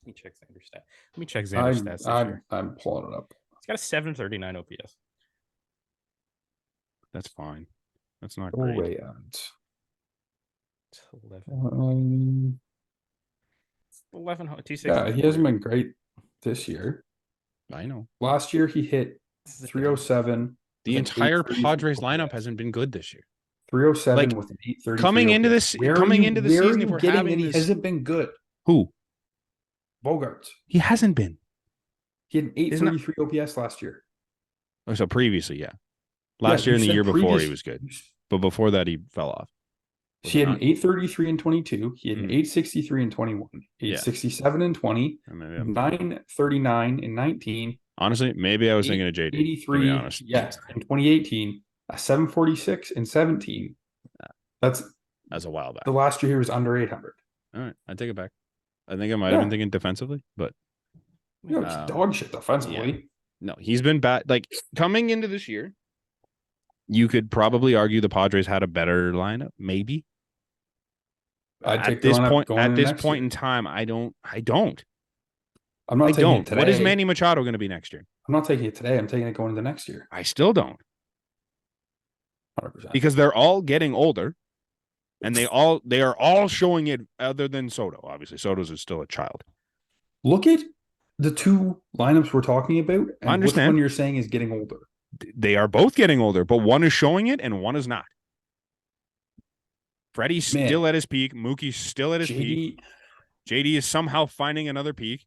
Let me check Xander's stat. Let me check Xander's stats this year. I'm pulling it up. He's got a 739 OPS. That's fine. That's not Go great. away, ads. It's 11. 260. Yeah, he hasn't been great this year. I know. Last year he hit 307. The with an entire 833 Padres lineup OPS. hasn't been good this year. 307 Like, with an 830. coming into this- coming into the season, if we're having he this- hasn't been good. Who? Bogarts. He hasn't been. He had an Isn't that- 833 OPS last year. Oh, so previously, yeah. Last Yeah, year and you the said year before he previous- was good. But before that he fell off. Was He it had an not? 833 in 22. He had an Mhm. 863 in 21. Yeah. 867 in 20. And then, yeah. 939 in 19. Honestly, maybe I was thinking of JD. To be 83. honest. Yes, in 2018. A 746 in 17. That's That's a while back. the last year he was under 800. All right, I take it back. I think I might have been Yeah. thinking defensively, but You know, it's Um, dog shit defensively. no, he's been bad. Like coming into this year, You could probably argue the Padres had a better lineup, maybe. I'd At take the this lineup point, going at into this next point year. in time, I don't. I'm not I taking it don't. today. What is Manny Machado going to be next year? I'm not taking it today. I'm taking it going into next year. I still don't, 100%. because they're all getting older, and they are all showing it. Other than Soto, obviously, Soto's is still a child. Look at the two lineups we're talking about, I and which understand. one you're saying is getting older. They are both getting older, but one is showing it and one is not. Freddie's Man. still at his peak. Mookie's still at his peak. JD is somehow finding another peak,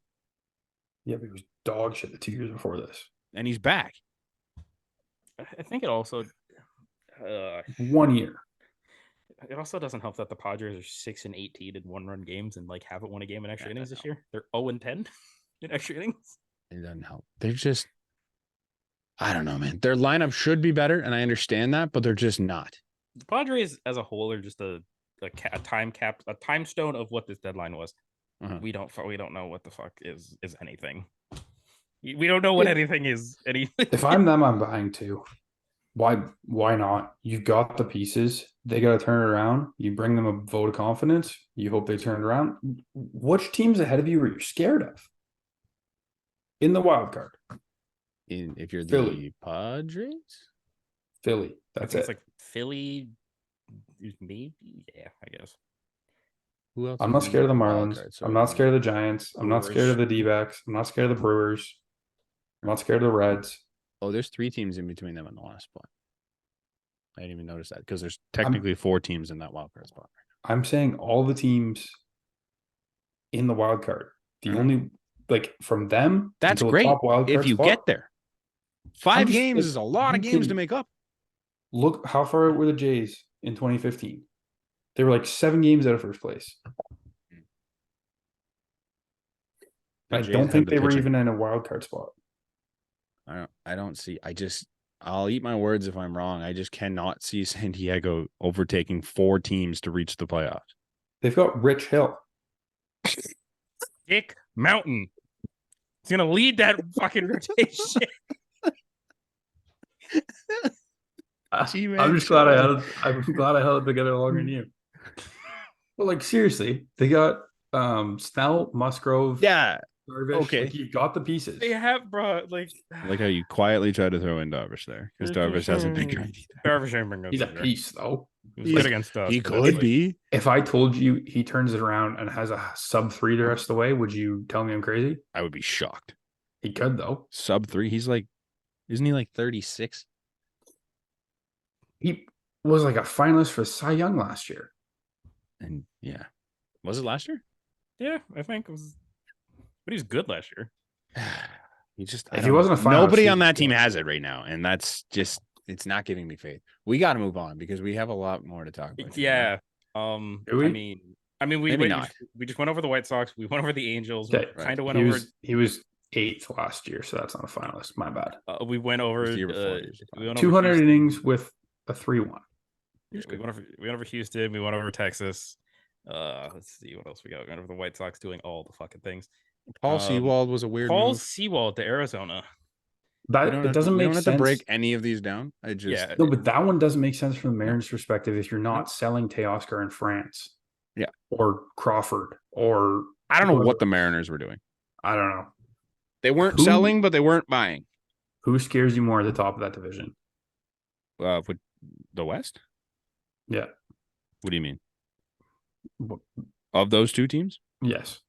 Yeah, but he was dog shit the 2 years before this. and he's back. I think it also 1 year. it also doesn't help that the Padres are 6-18 in one-run games and like haven't won a game in extra innings this year. They're 0-10 in extra innings. It doesn't help. They're just, I don't know, man. Their lineup should be better, and I understand that, but they're just not. The Padres as a whole are just a time stone of what this deadline was. Uh-huh. We don't know what the fuck is anything. We don't know what anything is. If I'm them, I'm buying too. Why not? You've got the pieces. They got to turn it around. You bring them a vote of confidence. You hope they turn it around. Which teams ahead of you are you scared of? In the wild card. If you're Philly. the Padres? Philly. That's it. It's like Philly, maybe. Yeah, I guess. Who else? I'm not scared of the Marlins. I'm not scared of the Giants. I'm not scared of the D-backs. I'm not scared of the Brewers. I'm not scared of the Reds. Oh, there's 3 teams in between them in the last spot. I didn't even notice that because there's technically 4 teams in that wild card spot. I'm saying all the teams in the wild card. The only from them. That's until the great top wild card if you spot, get there. 5 just, games is a lot of games to make up. Look how far out were the Jays in 2015. They were like 7 games out of first place. I don't think they were even in a wild card spot. I don't see. I'll eat my words if I'm wrong. I just cannot see San Diego overtaking 4 teams to reach the playoffs. They've got Rich Hill. Dick Mountain. He's gonna lead that fucking rotation. I'm glad I held it together longer than you. But seriously, they got Snell, Musgrove. Yeah. Darvish. Okay. You've got the pieces. They have, bro. I like how you quietly tried to throw in Darvish there because Darvish hasn't been great either. Darvish ain't been good. He's a piece, though. He was good against us. He could be. If I told you he turns it around and has a sub-3 the rest of the way, would you tell me I'm crazy? I would be shocked. He could, though. Sub-3. He's isn't he 36? He was a finalist for Cy Young last year. And yeah. Was it last year? Yeah, I think it was. But he was good last year. If he wasn't a finalist, nobody on that team has it right now, and that's just it's not giving me faith. We got to move on because we have a lot more to talk about. Yeah. Do we? I mean, we just went over the White Sox. We went over the Angels. Okay. We kind of went over. He was 8th last year, so that's not a finalist. My bad. We went over. The year before, we went over 200 Houston. innings with a 3-1. We went over Houston. We went over Texas. Let's see what else we got. We went over the White Sox doing all the fucking things. Paul Sewald was a weird Paul move. Sewald to Arizona. It doesn't make sense. We don't have to break any of these down. No, but that one doesn't make sense from the Mariners' perspective if you're not selling Teoscar in France. Yeah. Or Crawford or I don't know what the Mariners were doing. I don't know. They weren't selling, but they weren't buying. Who scares you more at the top of that division? With the West? Yeah. What do you mean? Of those 2 teams? Yes.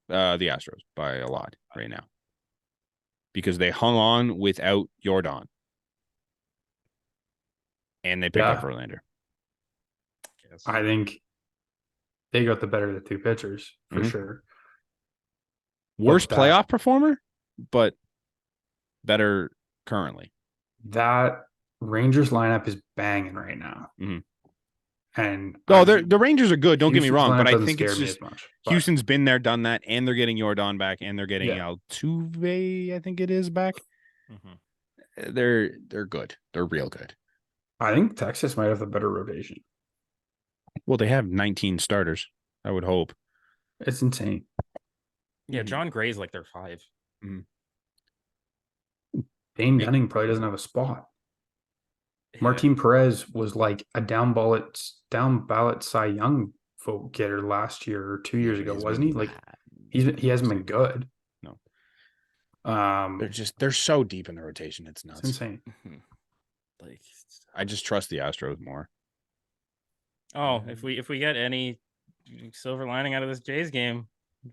The Astros by a lot right now. Because they hung on without Jordan. And they picked up Verlander. I think they got the better of the 2 pitchers for sure. Worst playoff performer, but better currently. That Rangers lineup is banging right now. Mm-hmm. And the Rangers are good. Don't get me Houston's wrong, but lineup I think it's doesn't just scare me as much, Houston's been there, done that, and they're getting Jordan back, and they're getting Altuve, I think it is, back. Mm-hmm. They're good. They're real good. I think Texas might have the better rotation. Well, they have 19 starters. I would hope. It's insane. Yeah, John Gray's their 5. Dane Dunning probably doesn't have a spot. Martin Perez was like a down ballot Cy Young vote getter last year or 2 years ago, wasn't he? Like he hasn't been good. No. Um, they're so deep in the rotation. It's it's nuts. insane. Like, I just trust the Astros more. oh, if we get any silver lining out of this Jays game,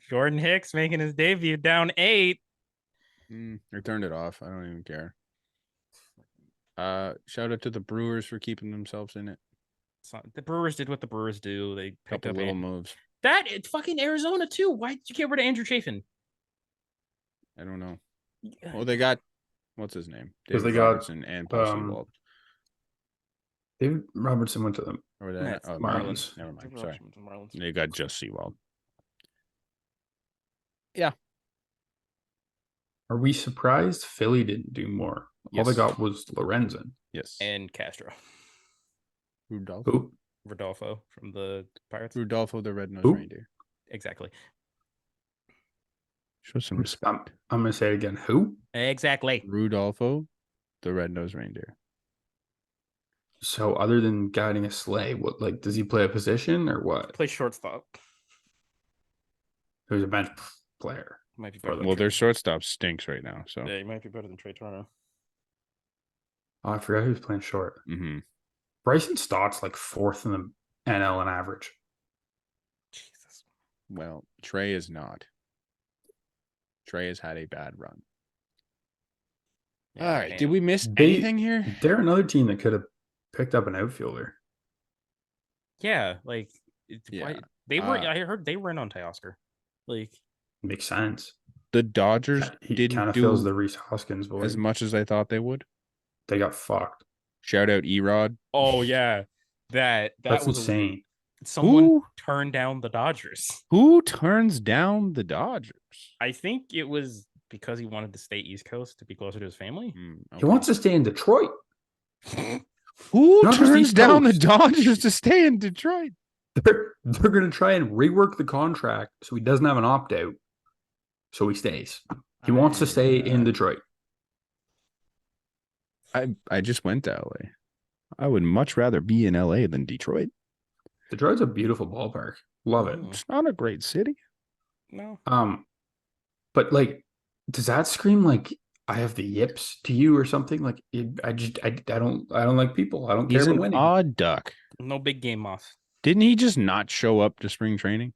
Jordan Hicks making his debut down 8. They turned it off. I don't even care. Shout out to the Brewers for keeping themselves in it. The Brewers did what the Brewers do. They picked Couple up little moves. that. It's fucking Arizona too. Why did you get rid of Andrew Chafin? I don't know. Well, they got what's his name? 'Cause David they got, Robertson and Paul Sewald. David Robertson went to them. Or Yeah, that, it's oh, Marlins. Never mind. David Sorry. Robertson, Marlins. They got just Sewald. Are we surprised Philly didn't do more? All they Yes. got was Lorenzen. Yes. And Castro, Rudolpho. Who? Rodolfo from the Pirates. Rudolpho the Red-Nosed Who? Reindeer. Exactly. Show some I'm, respect. I'm gonna say it again. Who? Exactly. Rudolpho the Red-Nosed Reindeer. So other than guiding a sleigh, what like does he play a position or what? Play shortstop. Who's a bench player? Might be For better. the- Than Well, Trey- their shortstop stinks right now. So yeah, he might be better than Trey Turner. Oh, I forgot who's playing short. Bryson Stott's like 4th in the NL in average. Jesus. Well, Trey is not. Trey has had a bad run. Yeah, All right. damn. Did we miss They- anything here? They're another team that could have picked up an outfielder. Yeah, like Yeah. they were. Uh, I heard they were in on Teoscar. Like, Makes sense. The Dodgers He didn't kind of do fills the Reese Hoskins void. as much as I thought they would. They got fucked. Shout out Erod. oh yeah, that That's was insane. someone Who? turned down the Dodgers. Who turns down the Dodgers? I think it was because he wanted to stay East Coast to be closer to his family. He wants to stay in Detroit. Who Not just turns East down the Coast. Dodgers to stay in Detroit? They're going to try and rework the contract so he doesn't have an opt out. So he stays. He wants to stay in Detroit. I just went to LA. I would much rather be in LA than Detroit. Detroit's a beautiful ballpark. Love it. It's not a great city. No, But like, does that scream like I have the yips to you or something? Like, I don't like people. I don't care He's about an winning. odd duck. no big game moss. Didn't he just not show up to spring training?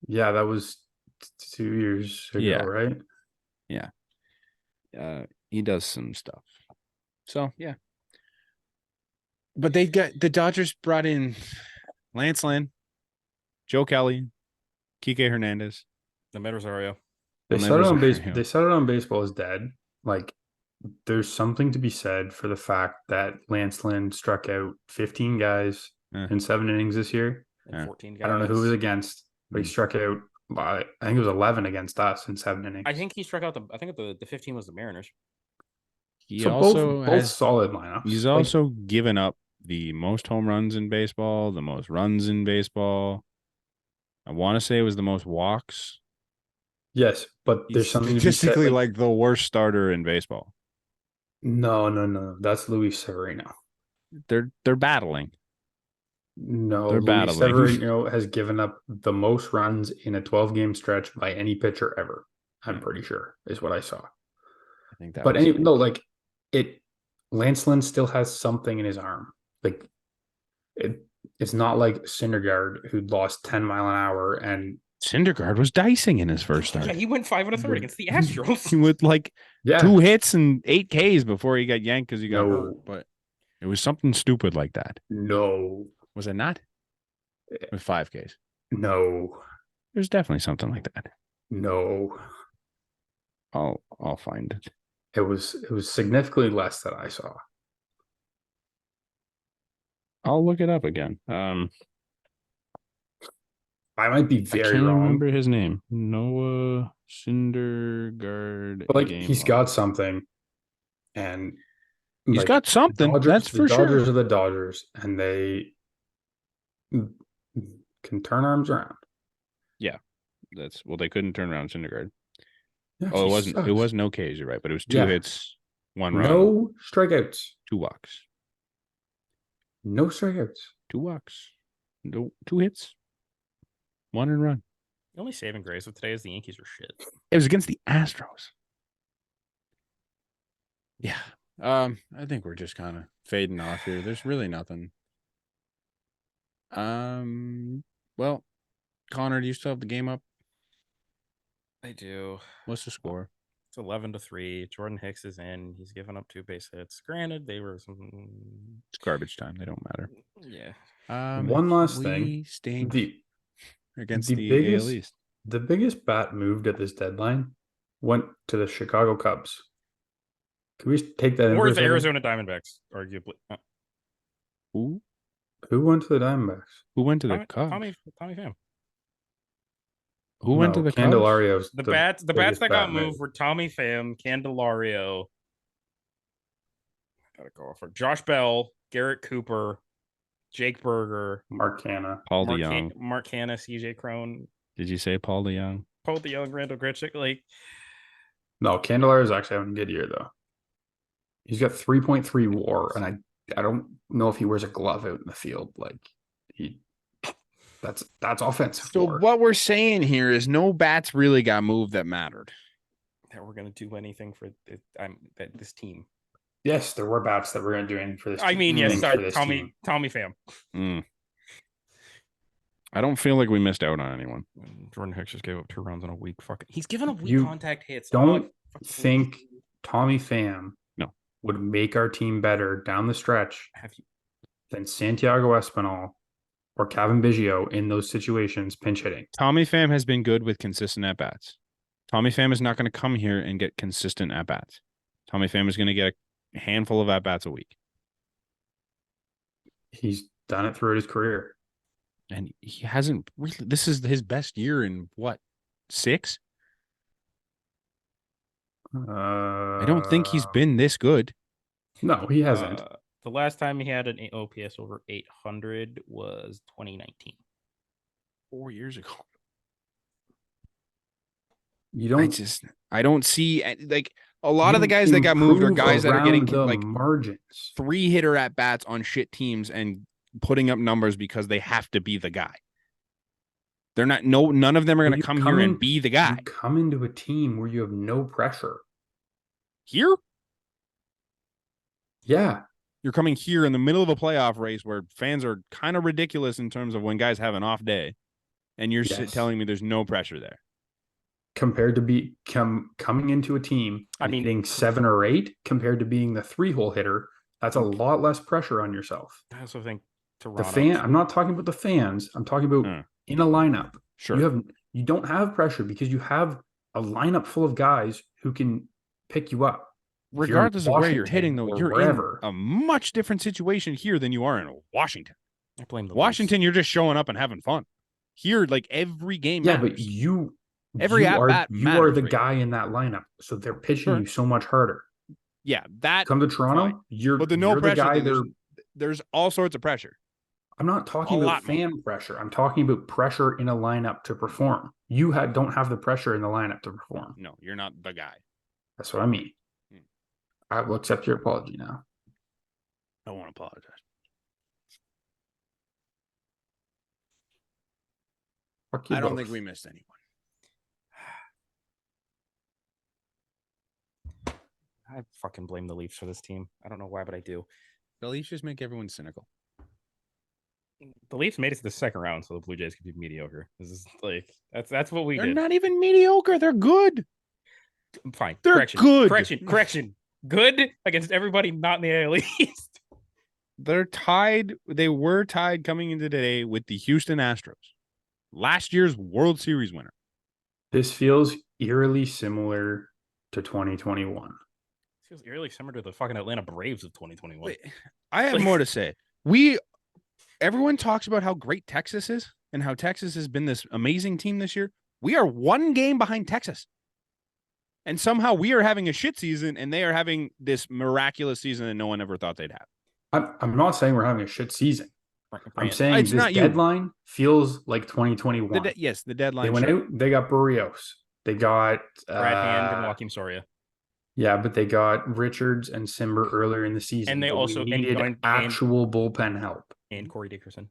Yeah, that was 2 years ago, Yeah. right? He does some stuff. So yeah. But the Dodgers brought in Lance Lynn, Joe Kelly, Kike Hernandez. The Met Rosario. They Well, said it that on was- base. They said it on baseball is dead. Like, there's something to be said for the fact that Lance Lynn struck out 15 guys in 7 innings this year. And Yeah. 14 guys. I don't know who it was against, but he Mm. struck out. I think it was 11 against us in 7 innings. I think he struck out I think the 15 was the Mariners. He so also both has solid lineups. he's Like, also given up the most home runs in baseball, the most runs in baseball. I want to say it was the most walks. yes, but He's there's something to be said. statistically like the worst starter in baseball. No. That's Luis Severino. They're battling. No, They're Luis battling. Severino has given up the most runs in a 12-game stretch by any pitcher ever. I'm pretty sure is what I saw. I think that But was no, like it. Lance Lynn still has something in his arm. Like it's not like Syndergaard who lost 10 mile an hour and Syndergaard was dicing in his first start. Yeah, he went 5 1/3 against the Astros. He with like yeah, 2 hits and 8 Ks before he got yanked because he got No. hurt. But it was something stupid like that. no, Was it not? With 5 Ks. no, There's definitely something like that. no. I'll find it. It was significantly less that I saw. I'll look it up again. I might be I very can't wrong, remember his name. Noah Syndergaard. but like game he's log. got something, and He's like, got something. Dodgers, That's for the Dodgers sure. are the Dodgers, and they can turn arms around. They couldn't turn around Syndergaard. Yeah, Oh, he it wasn't. It sucks. was no Ks. You're right, but it was 2 Yeah. hits, 1 run, No strikeouts. 2 walks. No strikeouts. 2 walks. No, 2 hits. 1 and run. The only saving grace of today is the Yankees are shit. It was against the Astros. Yeah. I think we're just kind of fading off here. There's really nothing. Well, Connor, do you still have the game up? I do. What's the score? It's 11-3. Jordan Hicks is in. He's given up 2 base hits. Granted, they were some. It's garbage time. They don't matter. Yeah. One last thing. Stink The against the the biggest- AL East. the biggest bat moved at this deadline went to the Chicago Cubs. Can we take that in? Or for a the second? Arizona Diamondbacks, arguably. Who Who went to the Diamondbacks? who went to the Cubs? Tommy Pham. Who went to No, the Cubs? Candelario's The bats that biggest got bat moved move. were Tommy Pham, Candelario. Gotta go for Josh Bell, Garrett Cooper, Jake Berger, Mark Canna. Paul Mark, DeYoung. Mark Hanna, CJ Crone, Did you say Paul DeYoung? Paul DeYoung, Randall Grichuk. Like, No, Candelario's actually having a good year though. He's got 3.3 WAR, and I don't know if he wears a glove out in the field. Like that's offensive. So WAR. what we're saying here is no bats really got moved that mattered. that we're gonna do anything for this team. Yes, there were bats that were going to do anything for this. I mean, team, yes, for sorry, this Tommy team. Pham. I don't feel like we missed out on anyone. Jordan Hicks just gave up 2 runs in a week. Fucking, he's given up weak You contact hits. don't fucking think Tommy Pham No. would make our team better down the stretch have you? than Santiago Espinal or Kevin Biggio in those situations pinch hitting. Tommy Pham has been good with consistent at bats. Tommy Pham is not going to come here and get consistent at bats. Tommy Pham is going to get a handful of at bats a week, He's done it throughout his career. and he hasn't really. This is his best year in what, 6? I don't think he's been this good. No, he hasn't. The last time he had an OPS over 800 was 2019. 4 years ago. You don't. I don't see like a lot of the guys that got moved are improve guys that are getting around the like margins. 3-hitter at bats on shit teams and putting up numbers because they have to be the guy. They're not. None of them are going to come here and be the guy. You come into a team where you have no pressure. Here, Yeah, you're coming here in the middle of a playoff race where fans are kind of ridiculous in terms of when guys have an off day, and you're Yes. telling me there's no pressure there. compared to coming into a team, hitting 7 or 8 compared to being the 3-hole hitter, that's a lot less pressure on yourself. I also think Toronto. The fan. I'm not talking about the fans. I'm talking about in a lineup. Sure. You don't have pressure because you have a lineup full of guys who can pick you up. Regardless of where you're hitting, though, you're wherever. in a much different situation here than you are in Washington. I blame the Washington, you're just showing up and having fun. Here, like every game Yeah, matters. but you Every are at-bat you are matters the right guy in that lineup, so they're pitching Sure. you so much harder. Yeah, that Come to Toronto, fine. you're But the no you're pressure the guy thing, there. there's all sorts of pressure. I'm not talking a about lot more. fan pressure. I'm talking about pressure in a lineup to perform. You don't have the pressure in the lineup to perform. No, you're not the guy. That's what I mean. I will accept your apology now. I won't apologize. Fuck you I don't both. think we missed anyone. I fucking blame the Leafs for this team. I don't know why, but I do. The Leafs just make everyone cynical. The Leafs made it to the second round, so the Blue Jays could be mediocre. This is like that's what we They're did. not even mediocre. They're good. Fine. They're correction. good. Correction. Good against everybody not in the AL East. They're tied. They were tied coming into today with the Houston Astros, last year's World Series winner. This feels eerily similar to 2021. Feels eerily similar to the fucking Atlanta Braves of 2021. Wait, I have Like- more to say. Everyone talks about how great Texas is and how Texas has been this amazing team this year. We are 1 game behind Texas. And somehow we are having a shit season and they are having this miraculous season that no one ever thought they'd have. I'm not saying we're having a shit season. I'm saying It's this not you. deadline feels like 2021. Yes, the deadline. They went sure. out. They got Barrios. They got Brad Hand and Joaquin Soria. Yeah, but they got Richards and Simber earlier in the season. And they but also- we and needed going- actual bullpen help. And Corey Dickerson.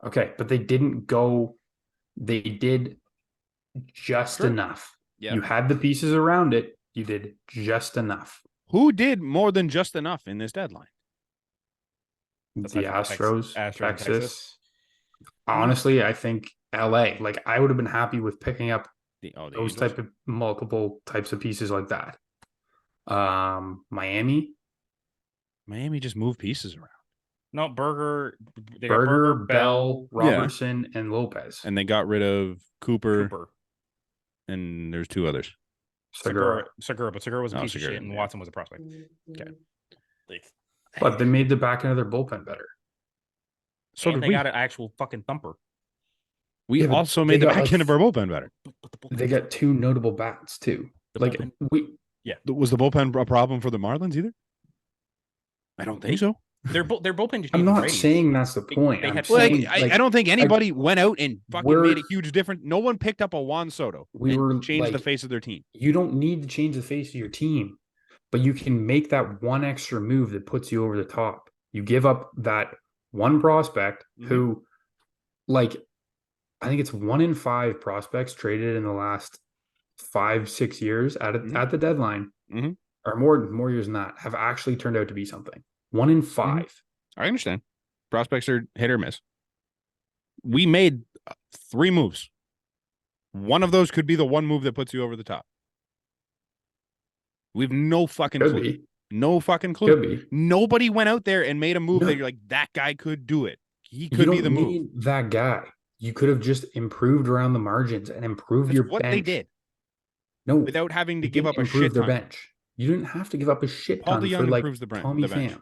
Okay, but they didn't go. They did just Sure. enough. Yeah. You had the pieces around it. You did just enough. Who did more than just enough in this deadline? The Aside from Astros, Astros and Texas. Honestly, I think LA. Like I would have been happy with picking up The those Angels? type of multiple types of pieces like that. Miami, Miami just moved pieces around. No, Burger. They got Berger, Burger, Bell, Yeah. Robertson, and Lopez. And they got rid of Cooper, Cooper. and there's two others. Segura. Segura, but Segura was a Oh, piece Segura, of shit, and yeah. Watson was a prospect. Okay. Like, But they made the back end of their bullpen better. So and did they we. got an actual fucking thumper. We Yeah, but also they made the got, back like, end of our bullpen better. But the They got two notable bats too. The Like bullpen- we Was the bullpen a problem for the Marlins either? I don't think so. their bullpen just I'm needed not righties. saying that's the point. they I'm had- saying, I don't think anybody went out and fucking we're- made a huge difference. No one picked up a Juan Soto We and were, changed the like- face of their team. you don't need to change the face of your team, but you can make that one extra move that puts you over the top. You give up that one prospect who, like, I think it's 1 in 5 prospects traded in the last 5-6 years at the deadline, Mhm. or more years than that, have actually turned out to be something. 1 in 5. I understand. Prospects are hit or miss. We made 3 moves. One of those could be the one move that puts you over the top. We've no fucking Could clue. be. No fucking clue. Could be. Nobody went out there and made a move No. that you're like, that guy could do it. He You could don't be the move. need that guy. You could have just improved around the margins and improved That's your what bench. they did No, without having to they give didn't up a improve shit their ton. bench. You didn't have to give up a shit Paul ton DeYoung for like improves the Tommy bench. Pham.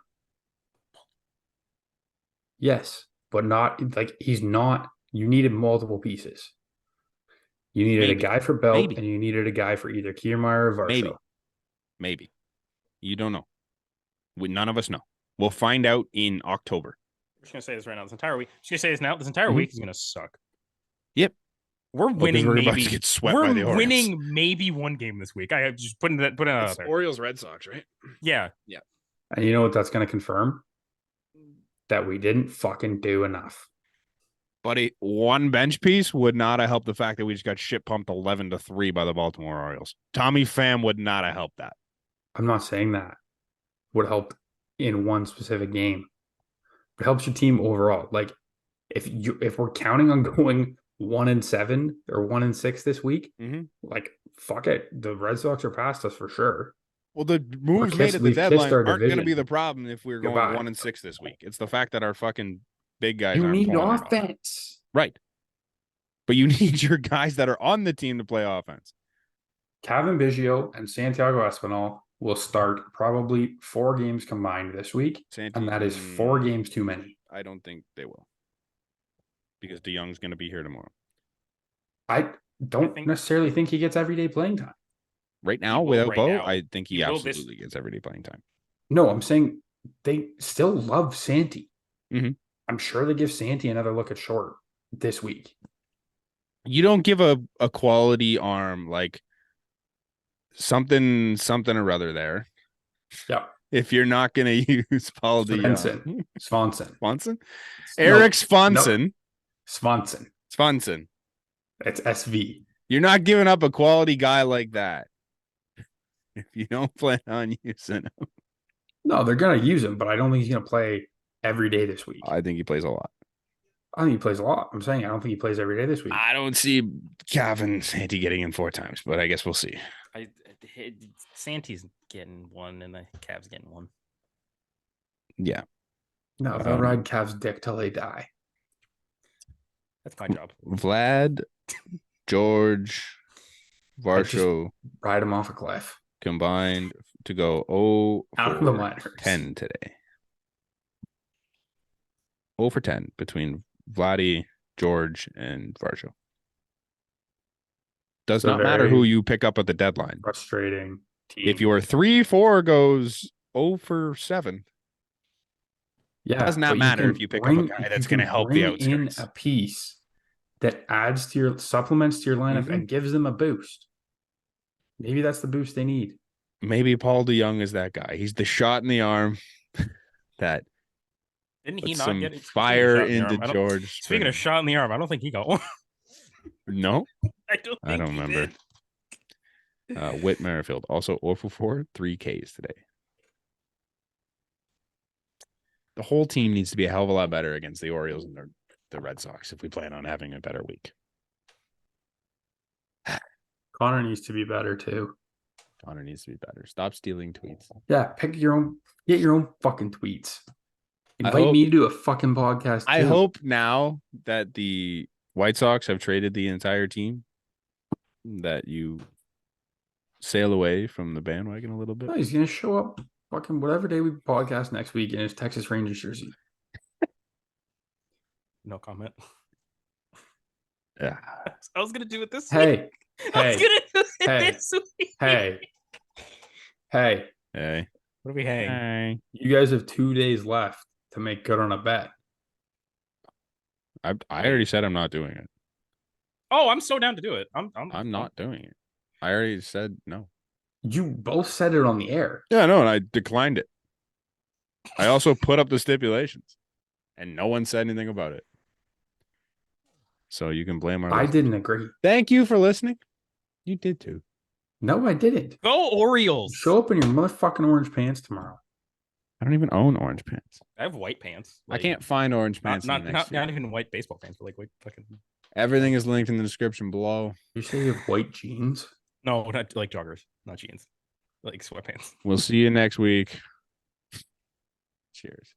Yes, but not like he's not. You needed multiple pieces. You needed Maybe. a guy for Belt, Maybe. and you needed a guy for either Kiermaier or Varsho. Maybe. You don't know. None of us know. We'll find out in October. I'm just gonna say this right now. This entire week. Just gonna say this now. This entire Mhm. week is gonna suck. Yep. We're winning. we're maybe about to get swept by the we're Orioles. winning maybe one game this week. I have just putting that out there. Orioles Red Sox, right? Yeah. And you know what that's going to confirm? That we didn't fucking do enough. Buddy, one bench piece would not have helped the fact that we just got shit pumped 11-3 by the Baltimore Orioles. Tommy Pham would not have helped that. I'm not saying that would help in one specific game. It helps your team overall. Like if we're counting on going 1-7 or 1-6 this week, Mhm. like fuck it, the Red Sox are past us for sure. Well, the moves made at the we've kissed deadline our aren't going to division. be the problem if we're going Goodbye. 1-6 this week. It's the fact that our fucking big guys You aren't need pulling it off. offense. Right. But you need your guys that are on the team to play offense. Kevin Biggio and Santiago Espinal will start probably 4 games combined this week, and that is 4 games too many. I don't think they will. Because DeYoung's going to be here tomorrow. I don't think- necessarily think he gets everyday playing time. Right now, will without right Bo, now. I think he He will this- absolutely gets everyday playing time. No, I'm saying they still love Santi. Mhm. I'm sure they give Santi another look at short this week. You don't give a quality arm like something or other there. Yeah. If you're not going to use Paul DeYoung. Swanson. Swanson? Eric Swanson. Swanson. Swanson. It's SV. You're not giving up a quality guy like that if you don't plan on using him. No, they're gonna use him, but I don't think he's gonna play every day this week. I think he plays a lot. I think he plays a lot. I'm saying I don't think he plays every day this week. I don't see Calvin Santi getting in 4 times, but I guess we'll see. Santi's getting one, and the Cavs getting one. Yeah. No, they'll ride Cavs' dick till they die. That's my job. Vlad, George, Varsho Ride him off a cliff. combined to go 0 Out of the for minors. 10 today. 0 for 10 between Vladdy, George, and Varsho. Does It's a not matter very who you pick up at the deadline. Frustrating team. If your 3-4 goes 0 for 7, yeah, does not but matter can if you pick up a guy if that's you can gonna help the bring in outskirts. a piece that adds to your supplements to your lineup Mhm. and gives them a boost. Maybe that's the boost they need. maybe Paul DeYoung is that guy. He's the shot in the arm that Didn't he puts not some get speaking of fire shot in the into arm, I don't- George. Speaking of Springer. shot in the arm, I don't think he got one. No, I don't I think don't he remember. did. Whit Merrifield also 0 for 4, 3 Ks today. The whole team needs to be a hell of a lot better against the Orioles and the Red Sox if we plan on having a better week. Connor needs to be better too. Connor needs to be better. Stop stealing tweets. Yeah, get your own fucking tweets. I Invite hope- me to do a fucking podcast. I too. hope now that the White Sox have traded the entire team that you sail away from the bandwagon a little bit. No, he's gonna show up fucking whatever day we podcast next week in his Texas Rangers jersey. No comment. Yeah. I was gonna do it this week. Hey, I was hey, gonna do it hey, this week. hey, hey! Hey. What do we hang? Hey. You guys have 2 days left to make good on a bet. I already said I'm not doing it. Oh, I'm so down to do it. I'm not doing it. I already said no. You both said it on the air. Yeah, no, and I declined it. I also put up the stipulations, and no one said anything about it. So you can blame our. I listeners. didn't agree. Thank you for listening. You did too. No, I didn't. Go Orioles. Show up in your motherfucking orange pants tomorrow. I don't even own orange pants. I have white pants. I can't find orange pants. Not in the not, next not, not feed. even white baseball pants, but like white fucking. Everything is linked in the description below. You say you have white jeans? No, not like joggers, not jeans, like sweatpants. We'll see you next week. Cheers.